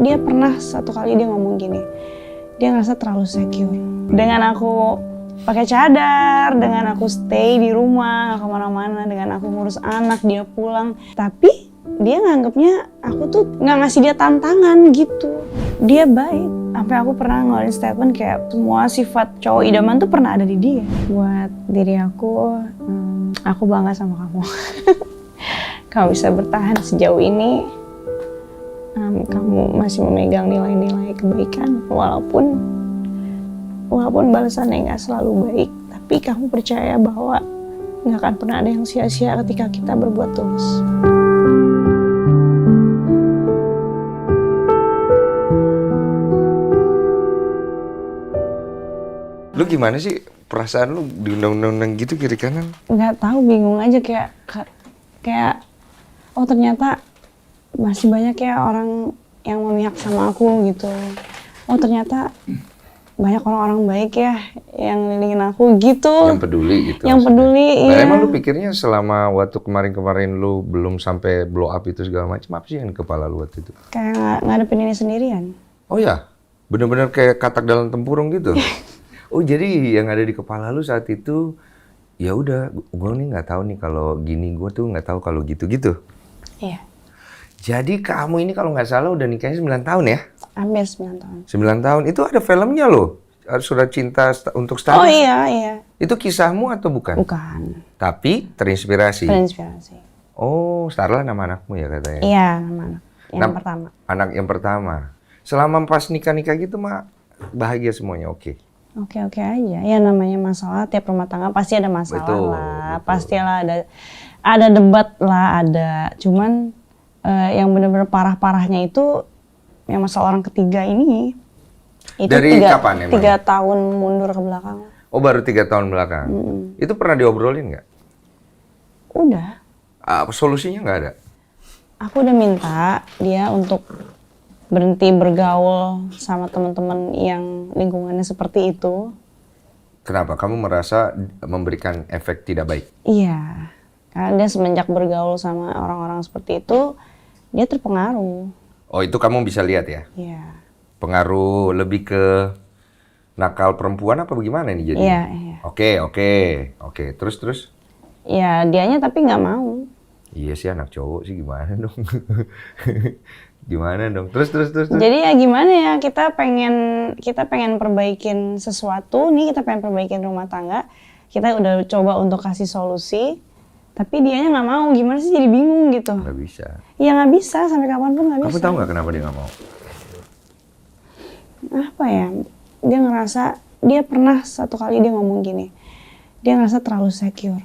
dia pernah satu kali dia ngomong gini, dia ngerasa terlalu secure dengan aku pakai cadar, dengan aku stay di rumah, nggak kemana-mana, dengan aku ngurus anak, dia pulang. Tapi dia nganggapnya aku tuh nggak ngasih dia tantangan gitu. Dia baik, sampai aku pernah ngeluarin statement kayak semua sifat cowok idaman tuh pernah ada di dia. Buat diri aku bangga sama kamu. Kamu bisa bertahan sejauh ini. Kamu masih memegang nilai-nilai kebaikan walaupun balasannya nggak selalu baik, tapi kamu percaya bahwa nggak akan pernah ada yang sia-sia ketika kita berbuat tulus. Lu gimana sih perasaan lu diundang-undang gitu kiri kanan? Nggak tahu, bingung aja kayak oh ternyata masih banyak ya orang yang memihak sama aku gitu. Oh ternyata banyak orang-orang baik ya yang ngelilingin aku gitu. Yang peduli gitu. Yang maksudnya. peduli, Nah, iya. emang lu pikirnya selama waktu kemarin-kemarin lu belum sampai blow up itu segala macam, apa sih yang di kepala lu waktu itu? Kayak ngadepin ini sendirian. Oh ya, bener-bener kayak katak dalam tempurung gitu. Oh jadi yang ada di kepala lu saat itu, ya udah, gue nih nggak tahu nih kalau gini, gue tuh nggak tahu kalau gitu-gitu. Iya. Jadi kamu ini kalau nggak salah udah nikahnya 9 tahun ya? Hampir 9 tahun. 9 tahun, itu ada filmnya loh. Surat Cinta untuk Starla. Oh iya. Itu kisahmu atau bukan? Bukan. Tapi terinspirasi. Terinspirasi. Oh, Starla nama anakmu ya katanya? Iya, nama anak. Yang pertama. Anak yang pertama. Selama pas nikah-nikah gitu, Mak, bahagia semuanya, oke? Oke aja. Ya namanya masalah, tiap rumah tangga pasti ada masalah Betul, lah. betul. Pastilah ada debat lah, ada. Cuman yang benar-benar parah-parahnya itu yang masalah orang ketiga ini. Itu Dari kapan emang? 3 tahun mundur ke belakang. Oh, baru 3 tahun belakang. Itu pernah diobrolin nggak? Udah. Solusinya nggak ada? Aku udah minta dia untuk berhenti bergaul sama teman-teman yang lingkungannya seperti itu. Kenapa? Kamu merasa memberikan efek tidak baik? Iya. Karena dia semenjak bergaul sama orang-orang seperti itu, dia terpengaruh. Oh, itu kamu bisa lihat ya? Iya. Pengaruh lebih ke nakal perempuan apa bagaimana nih jadinya? Iya. Oke. Terus? Ya, dianya tapi nggak mau. Iya sih, anak cowok sih gimana dong? Gimana dong? Terus. Jadi ya gimana ya, kita pengen perbaikin sesuatu nih, kita pengen perbaikin rumah tangga. Kita udah coba untuk kasih solusi, tapi dianya nggak mau. Gimana sih, jadi bingung gitu. Nggak bisa. Ya nggak bisa, sampai kapanpun nggak bisa. Kamu tahu nggak kenapa dia nggak mau? Apa ya, dia ngerasa, dia pernah satu kali dia ngomong gini, dia ngerasa terlalu secure.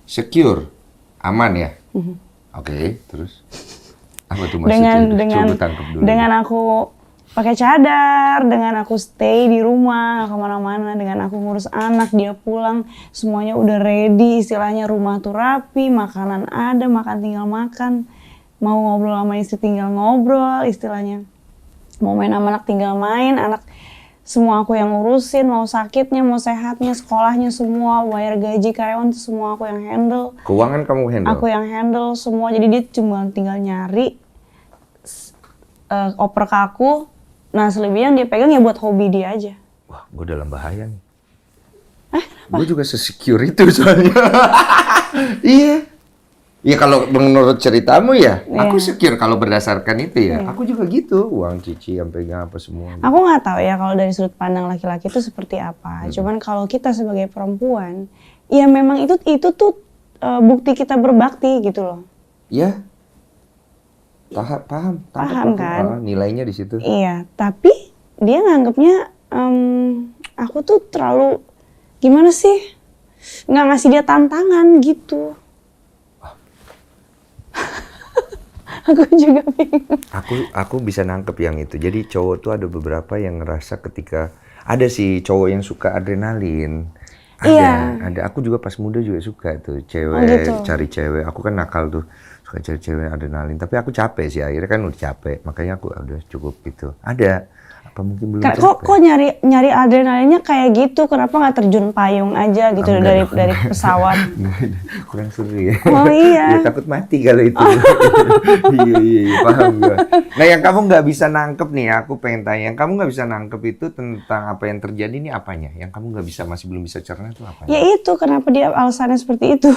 Secure? Aman ya? Oke, terus? Apa tuh Dengan maksudnya? Coba tangkap dulu. dengan aku pakai cadar, dengan aku stay di rumah, nggak kemana-mana, dengan aku ngurus anak, dia pulang, semuanya udah ready, istilahnya rumah tuh rapi, makanan ada, makan tinggal makan, mau ngobrol sama istri tinggal ngobrol, istilahnya. Mau main sama anak tinggal main, anak semua aku yang ngurusin, mau sakitnya, mau sehatnya, sekolahnya semua, bayar gaji karyawan tuh semua aku yang handle. Keuangan kamu handle? Aku yang handle semua, jadi dia cuma tinggal nyari, oper ke aku. Nah selebihnya yang dia pegang ya buat hobi dia aja. Wah, gue dalam bahaya nih. Kenapa? Gue juga se-secure itu soalnya. Iya. Iya kalau menurut ceritamu ya, aku secure kalau berdasarkan itu ya. Aku juga gitu, uang cicilan pegang apa semua. Aku nggak tahu ya kalau dari sudut pandang laki-laki itu seperti apa. Cuman kalau kita sebagai perempuan, ya memang itu tuh bukti kita berbakti gitu loh. Iya. Paham Kan? Nilainya di situ. Iya, tapi dia nganggapnya aku tuh terlalu gimana sih? Nggak ngasih dia tantangan gitu. Aku juga bingung. Aku bisa nangkep yang itu. Jadi cowok tuh ada beberapa yang ngerasa ketika ada sih cowok yang suka adrenalin. Ada. Aku juga pas muda juga suka tuh cewek gitu. cari cewek. Aku kan nakal tuh suka cari cewek adrenalin. Tapi aku capek sih akhirnya kan udah capek. Makanya aku udah cukup gitu. Ada Apa mungkin belum Kok nyari adrenalinnya kayak gitu? Kenapa nggak terjun payung aja gitu dari pesawat? Kurang seru ya. Oh iya. Ya, takut mati kalau itu. Iya, paham gue. Nah, yang kamu nggak bisa nangkep nih, aku pengen tanya, yang kamu nggak bisa nangkep itu tentang apa yang terjadi ini apanya? Yang kamu nggak bisa, masih belum bisa cerna itu apanya? Ya itu, kenapa dia alasannya seperti itu?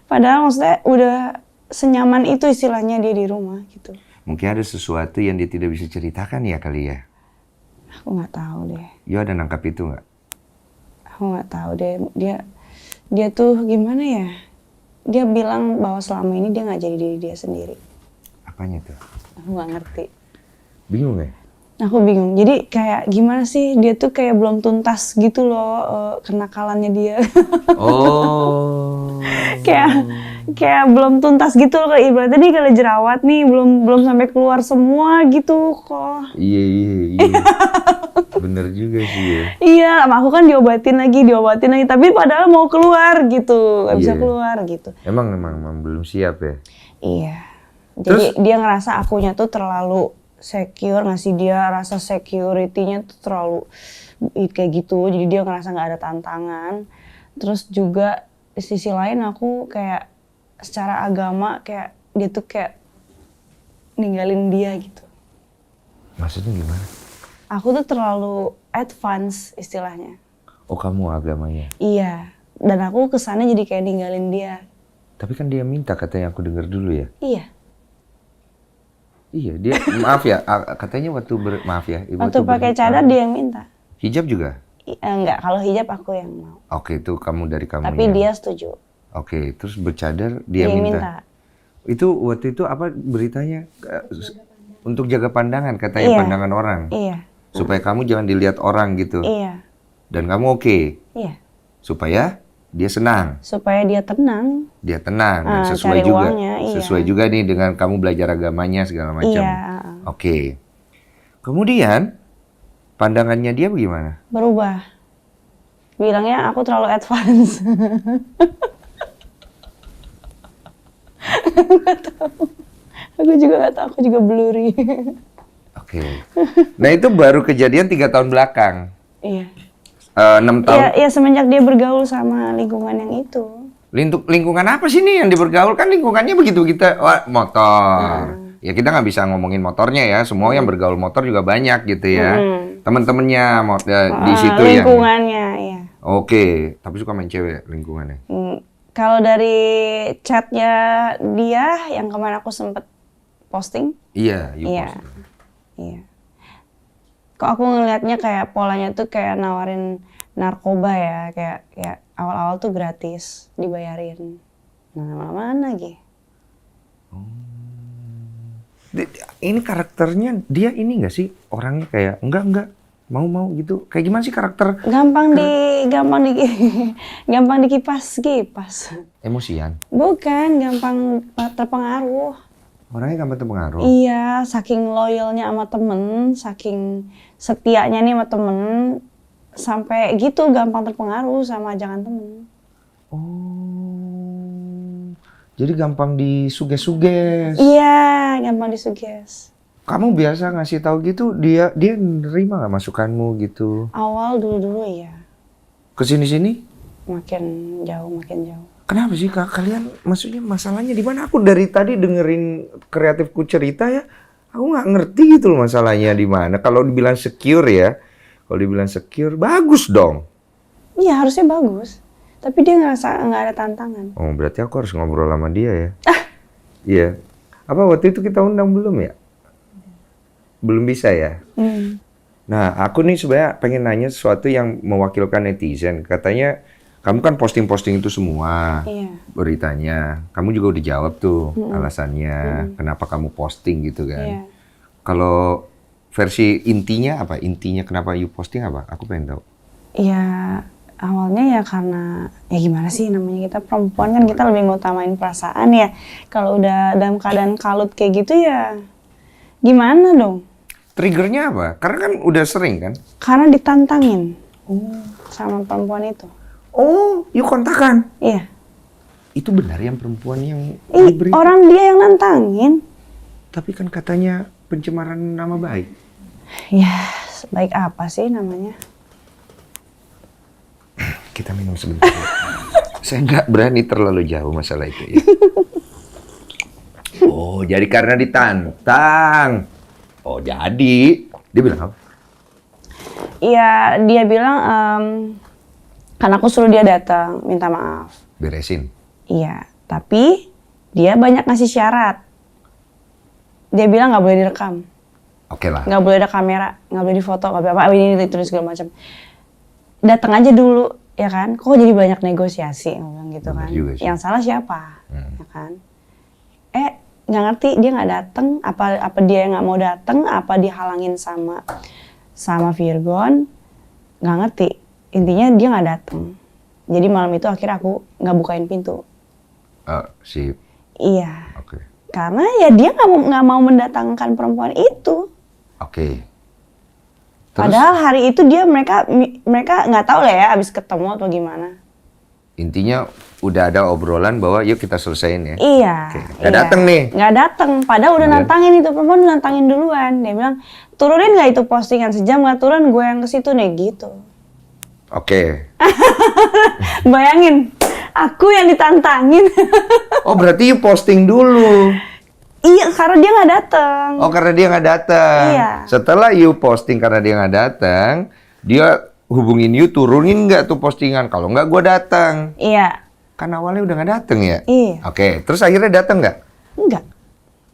Padahal maksudnya udah senyaman itu istilahnya dia di rumah gitu. Mungkin ada sesuatu yang dia tidak bisa ceritakan ya kali ya? Aku nggak tahu deh. Yo ada nangkap itu nggak? Aku nggak tahu deh. Dia tuh gimana ya? Dia bilang bahwa selama ini dia nggak jadi diri dia sendiri. Apanya tuh? Aku nggak ngerti. Bingung ya? Aku bingung. Jadi kayak gimana sih? Dia tuh kayak belum tuntas gitu loh kenakalannya dia. Oh. kayak belum tuntas gitu loh, ibaratnya dia kalau jerawat nih belum sampai keluar semua gitu kok. Iya. Bener juga sih ya. Iya, sama aku kan diobatin lagi, tapi padahal mau keluar gitu, nggak bisa keluar gitu. Emang belum siap ya? Iya. Jadi dia ngerasa akunya tuh terlalu secure, ngasih dia rasa security-nya tuh terlalu kayak gitu. Jadi dia ngerasa nggak ada tantangan. Terus juga di sisi lain aku kayak secara agama kayak dia tuh kayak ninggalin dia gitu. Maksudnya gimana? Aku tuh terlalu advance istilahnya. Oh, kamu agamanya? Iya. Dan aku kesannya jadi kayak ninggalin dia. Tapi kan dia minta, katanya, aku dengar dulu ya. Iya. Iya, dia maaf ya, katanya waktu maaf ya. Waktu pakai cadar dia yang minta. Hijab juga? Enggak, kalau hijab aku yang mau. Oke, itu kamu dari kamu. Tapi dia setuju. Oke, terus bercadar dia minta. Itu waktu itu apa beritanya? Untuk jaga pandangan, katanya, pandangan orang. Iya. Supaya kamu jangan dilihat orang gitu. Iya. Dan kamu oke. Iya. Supaya dia senang. Supaya dia tenang. Dia tenang dan sesuai juga. Uangnya, sesuai juga nih dengan kamu belajar agamanya segala macam. Iya. Oke. Kemudian pandangannya dia bagaimana? Berubah. Bilangnya aku terlalu advance. Nggak tahu. Aku juga nggak tahu, aku juga blurry. Oke. Nah, itu baru kejadian 3 tahun belakang. Iya. 6 tahun. Iya, semenjak dia bergaul sama lingkungan yang itu. Lingkungan apa sih nih yang dibergaul? Kan lingkungannya begitu kita, wah, motor. Ya kita nggak bisa ngomongin motornya ya. Semua yang bergaul motor juga banyak gitu ya. Temen-temennya di situ ya. Lingkungannya, iya. Oke, tapi suka main cewek lingkungannya. Kalau dari chatnya dia yang kemarin aku sempet posting. Iya, posting. Iya. Kok aku ngelihatnya kayak polanya tuh kayak nawarin narkoba ya, kayak awal-awal tuh gratis, dibayarin. Nah, mana lagi? Ini karakternya dia ini nggak sih orangnya kayak enggak mau gitu. Kayak gimana sih karakter? Gampang dikipas. Emosian. Bukan, gampang terpengaruh. Orangnya gampang terpengaruh. Iya, saking loyalnya sama temen, saking setianya nih sama temen, sampai gitu gampang terpengaruh sama ajakan temen. Oh, jadi gampang disuges-suges. Iya, gampang disuges. Kamu biasa ngasih tahu gitu, dia nerima nggak masukanmu gitu? Awal dulu iya. Kesini-sini? Makin jauh. Kenapa sih kalian? Maksudnya masalahnya di mana? Aku dari tadi dengerin kreatifku cerita ya, aku nggak ngerti gitu loh masalahnya di mana. Kalau dibilang secure ya, bagus dong. Iya, harusnya bagus. Tapi dia ngerasa nggak ada tantangan. Oh, berarti aku harus ngobrol sama dia ya? Iya. Apa waktu itu kita undang belum ya? Belum bisa ya? Nah, aku nih sebenarnya pengen nanya sesuatu yang mewakilkan netizen. Katanya, kamu kan posting-posting itu semua, beritanya. Kamu juga udah jawab tuh alasannya, kenapa kamu posting gitu kan. Kalau versi intinya apa? Intinya kenapa you posting apa? Aku pengen tahu. Ya, awalnya ya karena, ya gimana sih namanya kita perempuan kan kita lebih ngutamain perasaan ya. Kalau udah dalam keadaan kalut kayak gitu ya, gimana dong? Triggernya apa? Karena kan udah sering kan? Karena ditantangin sama perempuan itu. Oh, you kontakan? Iya. Itu benar yang perempuan yang orang dia yang nantangin. Tapi kan katanya pencemaran nama baik. Ya, baik apa sih namanya? Kita minum sebentar. Ya. Saya nggak berani terlalu jauh masalah itu ya. Oh, jadi karena ditantang. Oh, jadi dia bilang apa? Iya, dia bilang karena aku suruh dia datang minta maaf. Beresin. Iya, tapi dia banyak ngasih syarat. Dia bilang nggak boleh direkam, Oke lah. nggak boleh ada kamera, nggak boleh difoto, nggak boleh apa ini itu segala macam. Datang aja dulu, ya kan? Kok jadi banyak negosiasi, aku bilang gitu kan? Yang salah siapa, ya kan? Nggak ngerti dia nggak datang, apa dia nggak mau datang, apa dihalangin sama Virgon, nggak ngerti. Intinya dia nggak datang. Jadi malam itu akhirnya aku nggak bukain pintu. Sip. Iya. Oke. Karena ya dia nggak mau mendatangkan perempuan itu. Oke. Terus? Padahal hari itu mereka nggak tahu lah ya abis ketemu atau gimana. Intinya udah ada obrolan bahwa yuk kita selesaiin ya. Iya. Oke. Nggak datang nih. Nggak datang. Padahal udah nantangin itu perempuan udah nantangin duluan. Dia bilang turunin nggak itu postingan sejam nggak turun gue yang ke situ nih gitu. Oke. Bayangin aku yang ditantangin. Oh berarti you posting dulu. Iya karena dia nggak datang. Oh karena dia nggak datang. Iya. Setelah you posting karena dia nggak datang, dia hubungin you turunin nggak tuh postingan. Kalau nggak gue datang. Iya. Kan awalnya udah nggak datang ya. Iya. Oke. Terus akhirnya datang nggak? Enggak.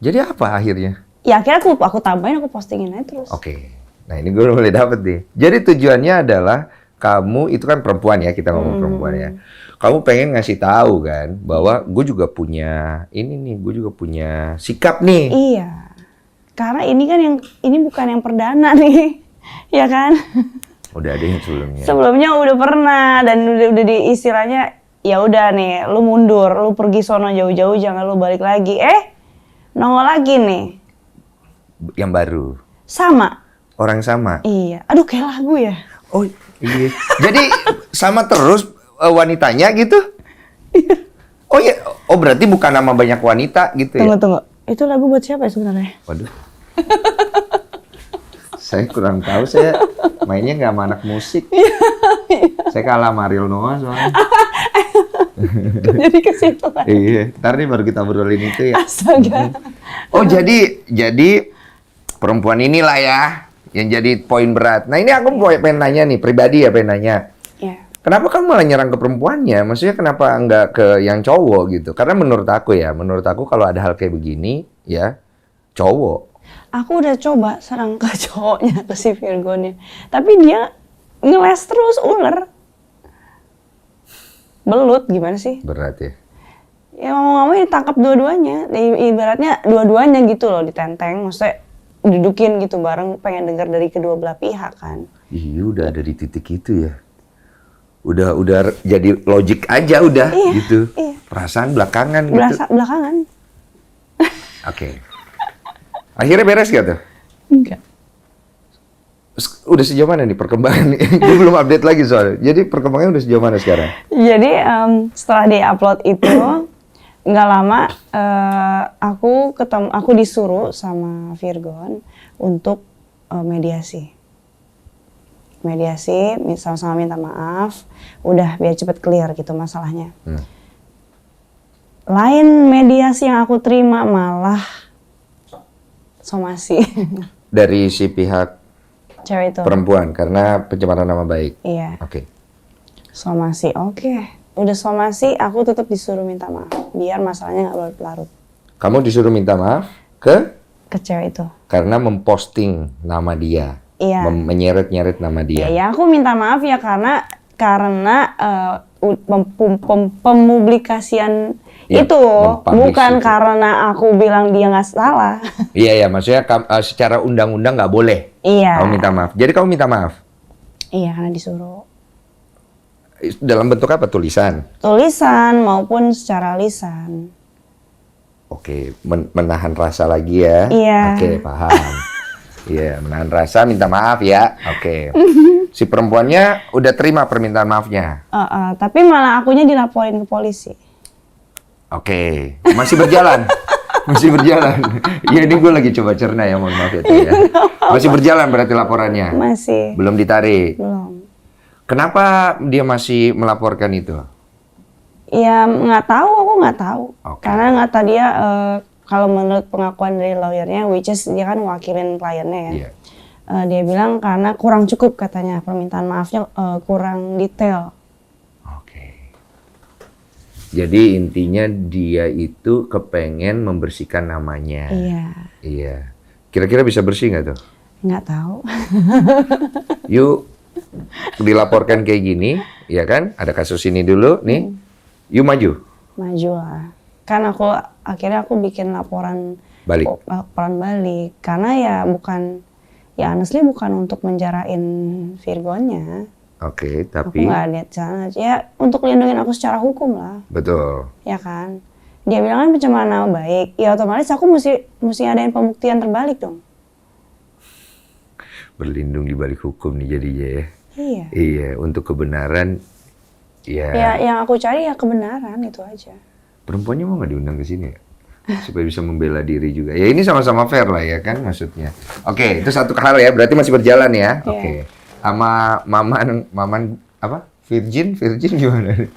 Jadi apa akhirnya? Ya akhirnya aku tambahin aku postingin aja terus. Oke. Nah ini gue mulai dapet nih. Jadi tujuannya adalah kamu itu kan perempuan ya, kita ngomong perempuan ya. Kamu pengen ngasih tahu kan bahwa gue juga punya gue juga punya sikap nih. Iya. Karena ini kan ini bukan yang perdana nih. Ya kan? Udah ada yang sebelumnya. Sebelumnya udah pernah dan udah di istilahnya ya udah nih, lu mundur, lu pergi sono jauh-jauh jangan lu balik lagi. Nongol lagi nih. Yang baru. Sama. Orang sama. Iya. Aduh kayak lagu ya. Oh iya. Jadi sama terus wanitanya gitu? Oh iya. Oh berarti bukan nama banyak wanita gitu ya? Tunggu. Itu lagu buat siapa ya sebenarnya? Waduh. Saya kurang tahu, saya mainnya nggak sama anak musik. Saya kalah sama Ariel Noah soalnya. Jadi ke situ kan? Iya. Ntar nih baru kita obrolin itu ya. Astaga. Oh jadi perempuan inilah ya yang jadi poin berat. Nah ini aku pengen nanya nih, pribadi ya pengen nanya. Iya. Kenapa kamu malah nyerang ke perempuannya? Maksudnya kenapa nggak ke yang cowok gitu? Karena menurut aku kalau ada hal kayak begini ya cowok. Aku udah coba serang ke cowoknya, ke si Virgonnya. Tapi dia ngeles terus ular. Belut gimana sih? Berat ya. Ya ngomong-ngomong ditangkap dua-duanya. Ibaratnya dua-duanya gitu loh ditenteng. Maksudnya dudukin gitu bareng pengen dengar dari kedua belah pihak kan. Iya udah ada di titik itu ya. Udah jadi logik aja udah gitu. Iya. Perasaan belakangan gitu. Belakangan. Oke. Akhirnya beres gak tuh? Enggak. Udah sejauh mana nih perkembangan? Gue belum update lagi soalnya. Jadi perkembangannya udah sejauh mana sekarang? Jadi setelah di-upload itu nggak lama aku disuruh sama Virgon untuk mediasi. Sama-sama minta maaf, udah biar cepet clear gitu masalahnya. Lain mediasi yang aku terima malah somasi. Dari si pihak Cewek itu. perempuan karena pencemaran nama baik. Iya. Oke. Somasi, oke. Udah somasi, aku tetap disuruh minta maaf biar masalahnya nggak berlarut-larut. Kamu disuruh minta maaf ke Cewek itu. karena memposting nama dia. Iya. Menyeret-nyeret nama dia. Ya aku minta maaf ya karena pempublikasian Ya, itu bukan itu. karena aku bilang dia nggak salah. Iya, maksudnya secara undang-undang nggak boleh. Iya. Kamu minta maaf. Jadi kamu minta maaf. Iya karena disuruh. Dalam bentuk apa? Tulisan? Tulisan maupun secara lisan. Oke, menahan rasa lagi ya. Iya. Oke, paham. Iya, menahan rasa, minta maaf ya. Oke. Si perempuannya udah terima permintaan maafnya. Tapi malah akunya dilaporin ke polisi. Oke, masih berjalan. Masih berjalan. Iya, ini gue lagi coba cerna ya, mohon maaf ya. Teh, ya. Masih berjalan berarti laporannya? Masih. Belum ditarik? Belum. Kenapa dia masih melaporkan itu? Ya nggak tahu, aku nggak tahu. Oke. Karena nggak dia kalau menurut pengakuan dari lawyernya, which is dia kan wakilin kliennya ya. Iya. Dia bilang karena kurang cukup katanya, permintaan maafnya kurang detail. Oke. Jadi intinya dia itu kepengen membersihkan namanya. Iya. Iya. Kira-kira bisa bersih nggak tuh? Nggak tahu. Yuk dilaporkan kayak gini, ya kan? Ada kasus ini dulu, nih. Yuk maju. Maju lah. Kan akhirnya aku bikin laporan Balik. balik. Karena ya honestly bukan untuk menjarain Virgonnya. Oke, Aku tapi nggak lihat sana. Ya untuk lindungin aku secara hukum lah. betul. Ya kan? Dia bilang kan pencemaran nama baik. Ya otomatis aku mesti adain pembuktian terbalik dong. Berlindung di balik hukum nih jadinya ya. Iya. Iya, untuk kebenaran. Ya. Ya yang aku cari ya kebenaran itu aja. Perempuannya mau nggak diundang ke sini ya? Supaya bisa membela diri juga. Ya ini sama-sama fair lah ya kan maksudnya. Oke, itu satu hal ya. Berarti masih berjalan ya. Iya. Oke. Sama Maman apa? Virgin gimana?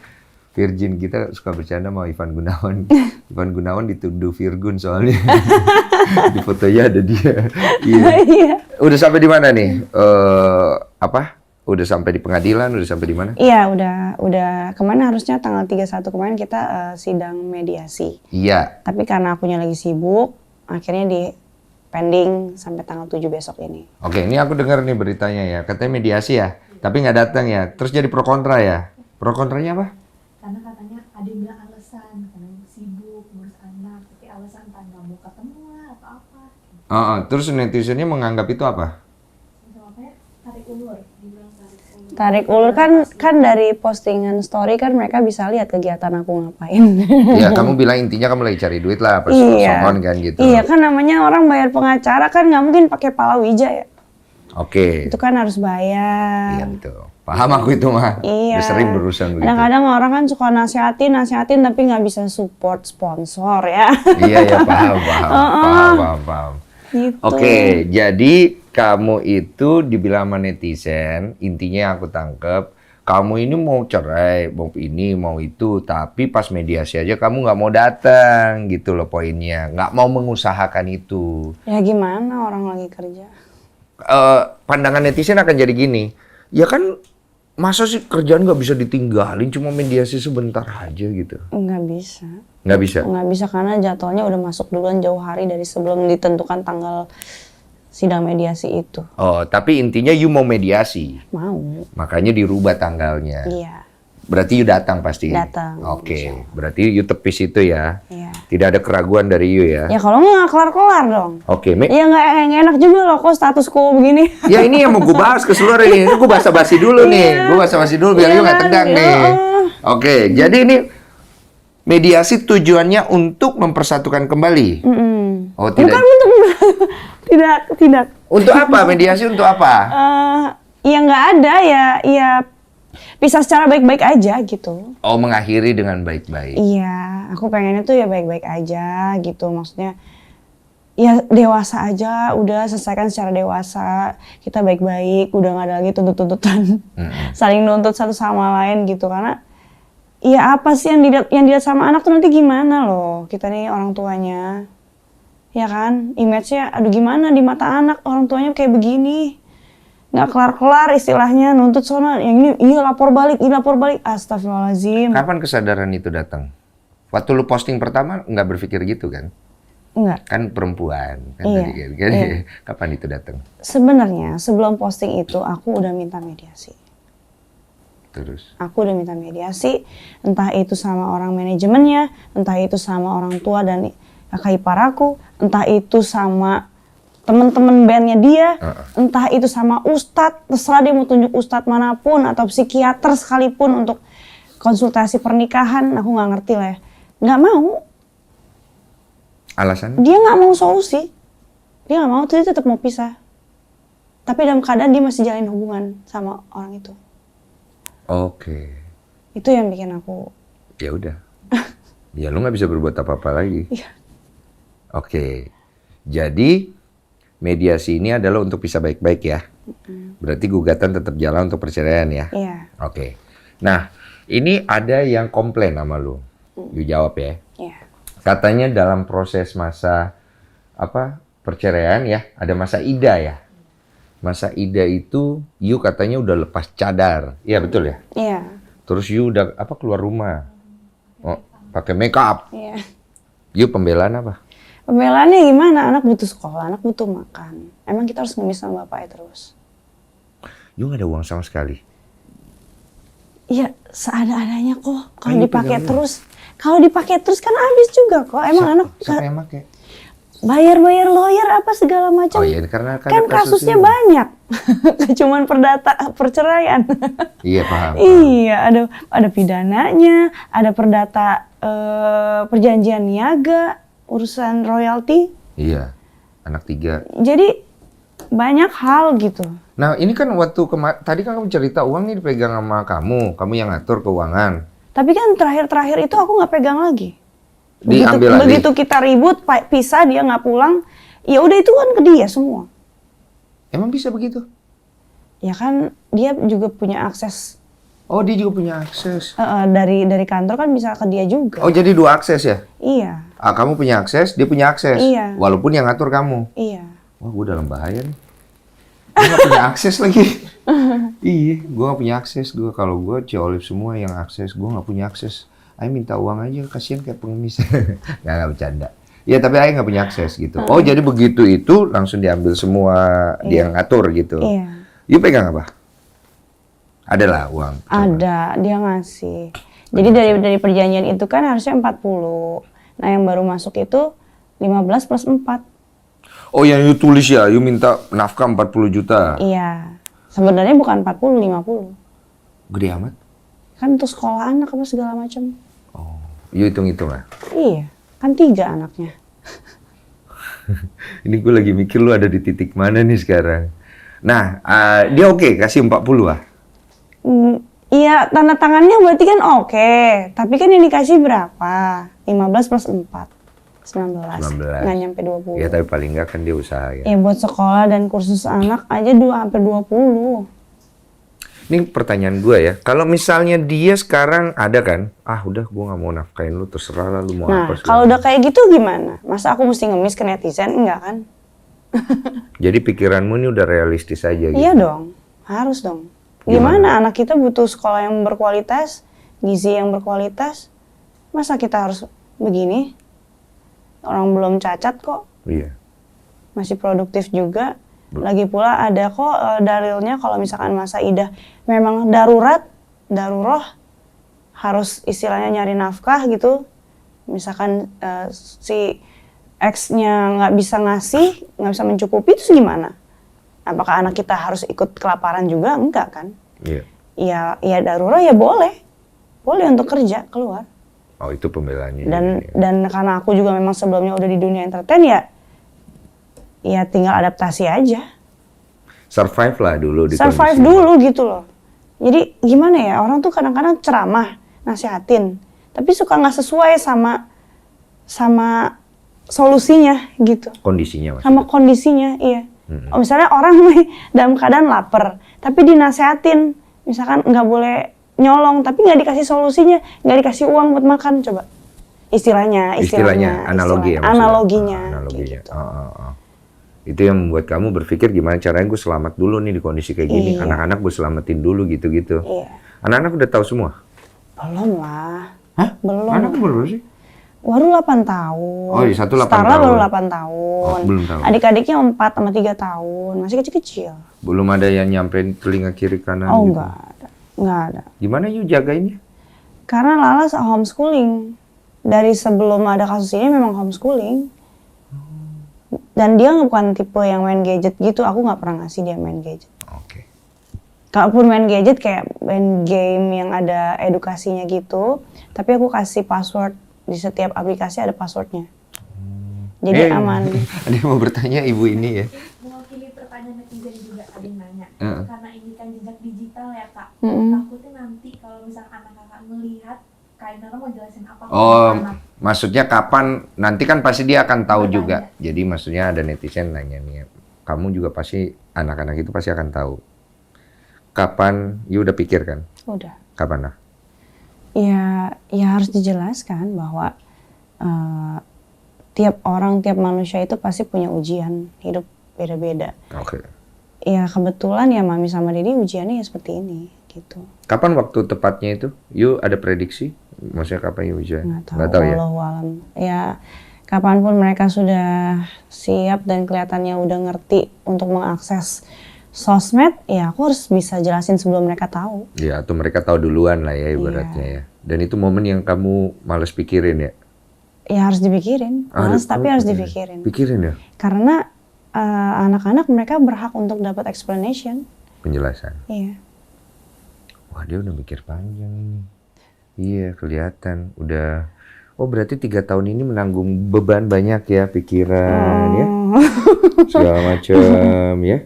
Virgin, kita suka bercanda sama Ivan Gunawan. Ivan Gunawan dituduh Virgun soalnya. Di fotonya ada dia. Iya. Iya. Udah sampai di mana nih? Apa? Udah sampai di pengadilan? Udah sampai di mana? Iya, udah kemarin harusnya tanggal 31 kemarin kita sidang mediasi. Iya. Tapi karena akunya lagi sibuk, akhirnya di pending sampai tanggal 7 besok ini. Oke, ini aku dengar nih beritanya ya. Katanya mediasi ya, tapi nggak datang ya. Terus jadi pro kontra ya. Pro kontranya apa? Karena katanya ada yang bilang alasan karena sibuk ngurus anak, tapi alasan entah nggak mau ketemu lah atau apa. Terus netizennya menganggap itu apa? Sama kayak tarik ulur, dibilang tarik ulur. Tarik ulur kan dari postingan story kan mereka bisa lihat kegiatan aku ngapain. Ya, kamu bilang intinya kamu lagi cari duit lah, pas Iya. sombong kan gitu. Iya kan namanya orang bayar pengacara kan nggak mungkin pakai palawija ya. Oke. Itu kan harus bayar. Iya betul. Paham aku itu mah. Iya. Udah sering berurusan begitu. Kadang-kadang orang kan suka nasihatin tapi nggak bisa support sponsor ya. Iya, paham. Gitu. Oke, jadi kamu itu dibilang sama netizen, intinya yang aku tangkep, kamu ini mau cerai, mau ini, mau itu, tapi pas mediasi aja kamu nggak mau datang, gitu loh poinnya. Nggak mau mengusahakan itu. Ya gimana orang lagi kerja? Pandangan netizen akan jadi gini, ya kan masa sih kerjaan nggak bisa ditinggalin, cuma mediasi sebentar aja gitu. Nggak bisa. Nggak bisa? Nggak bisa karena jadwalnya udah masuk duluan jauh hari dari sebelum ditentukan tanggal sidang mediasi itu. Oh, tapi intinya you mau mediasi, Mau. makanya dirubah tanggalnya. Iya. Berarti you datang pasti? Datang, Oke, insya. berarti you tepis itu ya? Iya. Tidak ada keraguan dari you ya? Ya kalau nggak kelar-kelar dong. Oke, Ya nggak enak juga loh kok status quo begini. ya ini yang mau gue bahas keseluruhan ini. Gue basa-basi dulu nih. Iya. Gue basa-basi dulu biar Iya you nggak kan? tegang nih. Heeh. Oke, jadi ini mediasi tujuannya untuk mempersatukan kembali. Mm-mm. Oh, tidak. Bukan untuk tidak. Untuk apa? Mediasi untuk apa? Ya nggak ada ya bisa secara baik-baik aja gitu. Oh, mengakhiri dengan baik-baik. Iya, aku pengennya tuh ya baik-baik aja gitu. Maksudnya ya dewasa aja, udah selesaikan secara dewasa. Kita baik-baik, udah nggak ada lagi tuntut-tuntutan. Saling nuntut satu sama lain gitu. Karena ya apa sih yang dilihat sama anak tuh nanti gimana loh. Kita nih orang tuanya. Ya kan, image-nya aduh gimana di mata anak orang tuanya kayak begini. Nggak kelar-kelar istilahnya, nuntut sono yang ini lapor balik, astagfirullahaladzim. Kapan kesadaran itu datang? Waktu lu posting pertama nggak berpikir gitu kan? Enggak. Kan perempuan kan Iya, tadi kan? iya. Kapan itu datang? Sebenarnya sebelum posting itu aku udah minta mediasi. Terus? Aku udah minta mediasi, entah itu sama orang manajemennya, entah itu sama orang tua dan kakak ipar aku, entah itu sama temen-temen bandnya dia, entah itu sama ustadz, terserah dia mau tunjuk ustadz manapun atau psikiater sekalipun untuk konsultasi pernikahan, aku nggak ngerti lah ya. Nggak mau. Alasannya? Dia nggak mau solusi. Dia nggak mau, dia tetap mau pisah. Tapi dalam keadaan dia masih jalin hubungan sama orang itu. Oke. Itu yang bikin aku. Ya udah. Ya lu nggak bisa berbuat apa-apa lagi. Iya. Oke. Jadi mediasi ini adalah untuk bisa baik-baik ya. Berarti gugatan tetap jalan untuk perceraian ya. Iya. Oke. Nah, ini ada yang komplain sama lu. You jawab ya. Iya. Katanya dalam proses masa perceraian ya, ada masa idah ya. Masa idah itu you katanya udah lepas cadar. Iya betul ya? Iya. Terus you udah keluar rumah. Oh, pakai make up. Iya. You pembelaan apa? Pembelaannya gimana? Anak butuh sekolah, anak butuh makan. Emang kita harus ngemis sama bapaknya terus? You nggak ada uang sama sekali. Iya, seada-adanya kok. Kalau Ayo, dipakai pegang terus, kalau dipakai terus kan habis juga kok. Emang anak siapa yang pakai? bayar lawyer apa segala macam. Oh iya, karena Kan kasusnya banyak. Cuman perceraian. Iya paham. Iya, ada pidananya, ada perdata perjanjian niaga, urusan royalti. Iya, anak 3. Jadi banyak hal gitu. Nah ini kan waktu tadi kan kamu cerita uang nih dipegang sama kamu yang ngatur keuangan. Tapi kan terakhir itu aku nggak pegang lagi. Diambil lagi. Begitu kita ribut, pisah, dia nggak pulang, ya udah itu kan ke dia semua. Emang bisa begitu? Ya kan dia juga punya akses. Oh dia juga punya akses. Dari kantor kan bisa ke dia juga. Oh jadi 2 akses ya? Iya. Kamu punya akses, dia punya akses. Iya. Walaupun yang ngatur kamu. Iya. Wah gue dalam bahaya nih. Gue gak punya akses lagi. Iya, gue gak punya akses. Kalau gue Ciolip semua yang akses, gue gak punya akses. Ayo minta uang aja, kasihan kayak pengemis. Gak bercanda. Ya tapi Ayo gak punya akses gitu. Oh jadi begitu itu langsung diambil semua, dia yang ngatur gitu. Iya. You pegang apa? Ada lah uang. Ada, dia ngasih. Jadi dari perjanjian itu kan harusnya 40. Nah yang baru masuk itu 15 plus 4. Oh yang you tulis ya, you minta nafkah 40 juta. Iya. Sebenarnya bukan 40, 50. Gede amat. Kan untuk sekolah anak apa segala macam. Oh, you hitung-hitung lah. Iya, kan 3 anaknya. Ini gue lagi mikir lu ada di titik mana nih sekarang. Nah, dia oke, kasih 40 ah. Iya, tanda tangannya berarti kan oke. Tapi kan yang dikasih berapa? 15 plus 4. 19. Nggak nyampe 20. Ya tapi paling nggak kan dia usaha ya. Ya buat sekolah dan kursus anak aja 20. Ini pertanyaan gue ya. Kalau misalnya dia sekarang ada kan, udah gue nggak mau nafkain lu, terserah lah lu mau apa. Nah, kalau udah kayak gitu gimana? Masa aku mesti ngemis ke netizen? Enggak kan? Jadi pikiranmu ini udah realistis aja gitu. Iya dong, harus dong. Gimana anak kita butuh sekolah yang berkualitas, gizi yang berkualitas. Masa kita harus begini? Orang belum cacat kok. Iya. Masih produktif juga. Lagi pula ada kok dalilnya kalau misalkan masa idah memang daruroh, harus istilahnya nyari nafkah gitu. Misalkan si X-nya nggak bisa ngasih, nggak bisa mencukupi, itu gimana? Apakah anak kita harus ikut kelaparan juga? Enggak kan? Iya. Ya daruroh ya boleh untuk kerja keluar. Oh itu pembelaannya. Dan karena aku juga memang sebelumnya udah di dunia entertain ya tinggal adaptasi aja. Survive lah dulu di Survive kondisi. dulu gitu loh. Jadi gimana ya, orang tuh kadang-kadang ceramah, nasihatin, tapi suka nggak sesuai sama solusinya gitu. Kondisinya maksudnya. Sama kondisinya, iya. Oh, misalnya orang nih dalam keadaan lapar, tapi dinasehatin, misalkan nggak boleh nyolong, tapi nggak dikasih solusinya, nggak dikasih uang buat makan, coba. Istilahnya, analoginya. Analoginya. Analoginya. Gitu. Itu yang membuat kamu berpikir gimana caranya gue selamat dulu nih di kondisi kayak gini. Iya. Anak-anak gue selamatin dulu gitu-gitu. Iya. Anak-anak udah tahu semua? Belum lah. Hah? Belum. Anak berapa sih? Baru 8 tahun. Oh, iya, satu 8 Starla tahun. baru 8 tahun. Oh, belum tahu. Adik-adiknya 4 sama 3 tahun. Masih kecil-kecil. Belum ada yang nyampein telinga kiri kanan Oh, gitu? enggak ada. Enggak ada. Gimana yuk jagainnya? Karena Lala homeschooling. Dari sebelum ada kasus ini memang homeschooling. Dan dia bukan tipe yang main gadget gitu. Aku nggak pernah ngasih dia main gadget. Oke. Kalaupun main gadget kayak main game yang ada edukasinya gitu. Tapi aku kasih password. Di setiap aplikasi ada passwordnya. Jadi aman. Ada yang mau bertanya ibu ini ya? Mewakili pertanyaan netizen juga ada yang nanya. Karena ini kan jejak digital ya kak. Mm-mm. Takutnya nanti kalau misalnya anak kakak melihat Kak Inara mau jelasin apa ke Oh, anak? maksudnya kapan? Nanti kan pasti dia akan tahu Bertanya. juga. Jadi maksudnya ada netizen nanya nih, kamu juga pasti anak-anak itu pasti akan tahu. Kapan? You udah pikir kan? Udah. Kapan lah? Ya harus dijelaskan bahwa tiap orang, tiap manusia itu pasti punya ujian hidup beda-beda. Oke. Ya kebetulan ya Mami sama Dedi ujiannya ya seperti ini gitu. Kapan waktu tepatnya itu? You ada prediksi? Maksudnya kapan you ujian? Nggak tahu ya? wallahualam. Ya kapanpun mereka sudah siap dan kelihatannya udah ngerti untuk mengakses sosmed, ya aku harus bisa jelasin sebelum mereka tahu. Ya, atau mereka tahu duluan lah ya ibaratnya ya. Dan itu momen yang kamu males pikirin ya? Ya harus dipikirin, males tapi harus dipikirin. Pikirin ya? Karena anak-anak mereka berhak untuk dapat explanation. Penjelasan. Iya. Wah, dia udah mikir panjang ini. Iya, kelihatan. Udah, oh berarti 3 tahun ini menanggung beban banyak ya, pikiran ya. Segala macam ya.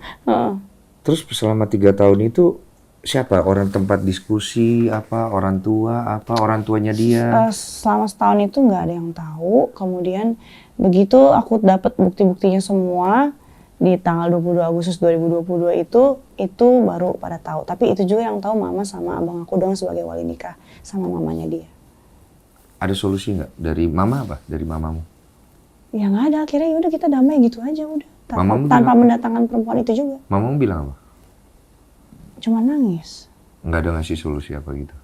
Terus selama 3 tahun itu siapa? Orang tempat diskusi, apa? Orang tua, apa? Orang tuanya dia? Selama setahun itu nggak ada yang tahu. Kemudian begitu aku dapat bukti-buktinya semua di tanggal 22 Agustus 2022 itu baru pada tahu. Tapi itu juga yang tahu mama sama abang aku doang sebagai wali nikah sama mamanya dia. Ada solusi nggak dari mama apa? Dari mamamu? Ya nggak ada. Akhirnya yaudah kita damai gitu aja udah. Mamamu Tanpa bilang- mendatangkan perempuan itu juga. Mamamu bilang apa? Cuma nangis. Nggak ada ngasih solusi apa gitu?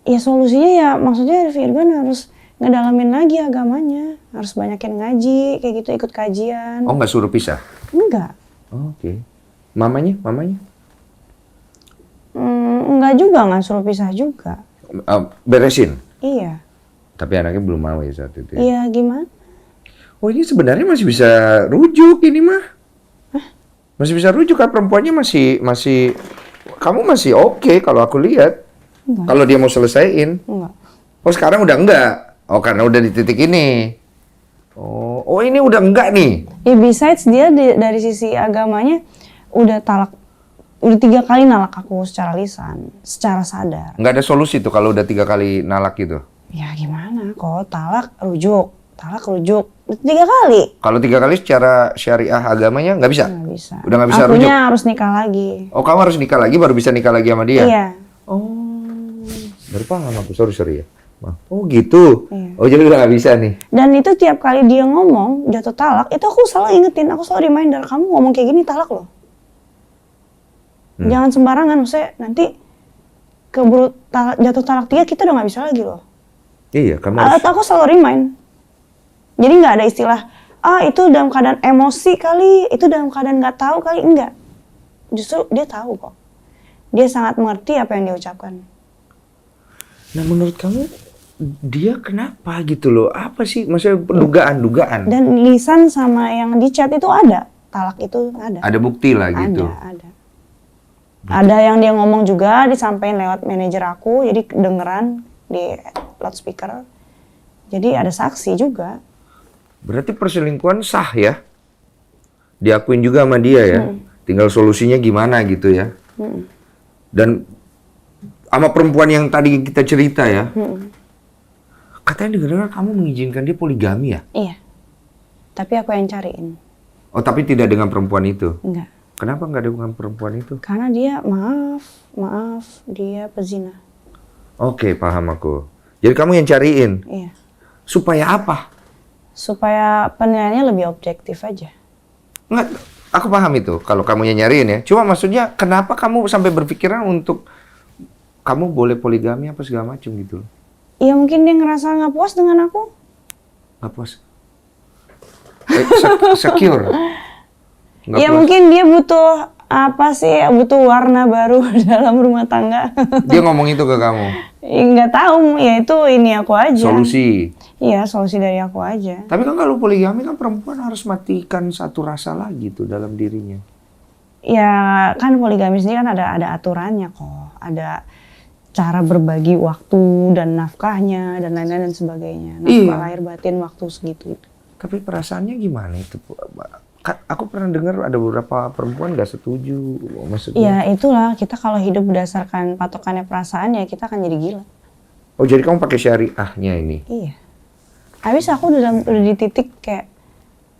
Ya solusinya ya maksudnya Virgon harus ngedalamin lagi agamanya. Harus banyakin ngaji, kayak gitu ikut kajian. Oh, nggak suruh pisah? Enggak. Oh, oke. Mamanya? Enggak juga, nggak suruh pisah juga. Beresin? Iya. Tapi anaknya belum mau ya saat itu ya? Iya gimana? Oh, ini sebenarnya masih bisa rujuk ini mah. Masih bisa rujuk kan, perempuannya masih kamu masih oke kalau aku lihat. Enggak. Kalau dia mau selesaiin. Enggak. Oh, sekarang udah enggak. Oh, karena udah di titik ini. Oh ini udah enggak nih. Ya besides dia dari sisi agamanya udah 3 kali nalak aku secara lisan, secara sadar. Enggak ada solusi tuh kalau udah 3 kali nalak gitu. Ya gimana? Kok talak rujuk, 3 kali. Kalau 3 kali secara syariah agamanya nggak bisa? Nggak bisa. Udah nggak bisa Akunya rujuk? harus nikah lagi. Oh, kamu harus nikah lagi baru bisa nikah lagi sama dia? Iya. Oh, baru paham aku. Sorry ya. Oh gitu. Iya. Oh jadi udah nggak bisa nih. Dan itu tiap kali dia ngomong jatuh talak, itu aku selalu ingetin, aku selalu reminder, kamu ngomong kayak gini talak loh. Jangan sembarangan, maksudnya nanti keburu jatuh talak 3 kita udah nggak bisa lagi loh. Iya, kamu harus. Aku selalu remind. Jadi nggak ada istilah, itu dalam keadaan emosi kali, itu dalam keadaan nggak tahu kali, enggak. Justru dia tahu kok. Dia sangat mengerti apa yang dia ucapkan. Nah menurut kamu dia kenapa gitu loh? Apa sih maksudnya dugaan? Dan lisan sama yang di chat itu ada, talak itu ada. Ada bukti lah gitu. Ada. Ada yang dia ngomong juga, disampaikan lewat manajer aku, jadi kedengeran di loudspeaker. Jadi ada saksi juga. Berarti perselingkuhan sah ya? Diakuin juga sama dia ya? Tinggal solusinya gimana gitu ya? Dan sama perempuan yang tadi kita cerita ya? Katanya dengar kamu mengizinkan dia poligami ya? Iya. Tapi aku yang cariin. Oh tapi tidak dengan perempuan itu? Enggak. Kenapa nggak dengan perempuan itu? Karena dia maaf, dia pezina. Oke, paham aku. Jadi kamu yang cariin? Iya. Supaya apa? Supaya penilaiannya lebih objektif aja. Nggak, aku paham itu kalau kamu yang nyariin ya. Cuma maksudnya kenapa kamu sampai berpikiran untuk kamu boleh poligami apa segala macam gitu loh? Ya mungkin dia ngerasa nggak puas dengan aku. Nggak puas? Secure? Nggak Ya puas? mungkin dia butuh apa sih? Butuh warna baru dalam rumah tangga. Dia ngomong itu ke kamu? Ya, nggak tahu, ya itu ini aku aja. Solusi? Iya, solusi dari aku aja. Tapi kan kalau poligami kan perempuan harus matikan satu rasa lagi tuh dalam dirinya. Ya kan poligami sendiri kan ada aturannya kok. Ada cara berbagi waktu dan nafkahnya dan lain-lain dan sebagainya. Nafkah lahir batin waktu segitu. Tapi perasaannya gimana itu? Aku pernah dengar ada beberapa perempuan nggak setuju, maksudnya. Ya itulah, kita kalau hidup berdasarkan patokannya perasaan ya kita akan jadi gila. Oh, jadi kamu pakai syariahnya ini? Iya. Habis aku udah di titik kayak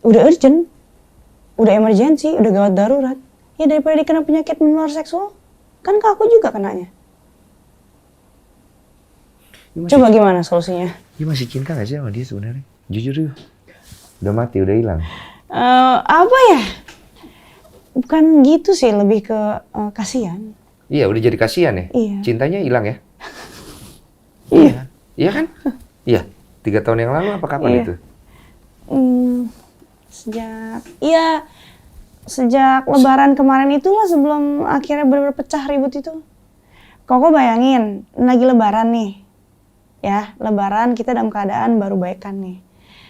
udah urgent, udah emergency, udah gawat darurat. Ya daripada dikena penyakit menular seksual, kan ke aku juga kenanya. Coba gimana solusinya? Dia masih cinta gak sih sama dia sebenarnya? Jujur yuk. Udah mati, udah hilang. Apa ya? Bukan gitu sih, lebih ke kasihan. Iya, udah jadi kasihan ya? Iya. Cintanya hilang ya? Iya. Iya kan? Iya. 3 tahun yang lalu apa kapan Iya. itu? Sejak Lebaran kemarin itulah, sebelum akhirnya benar-benar pecah ribut itu. Koko bayangin, lagi Lebaran nih. Ya, Lebaran kita dalam keadaan baru baikan nih.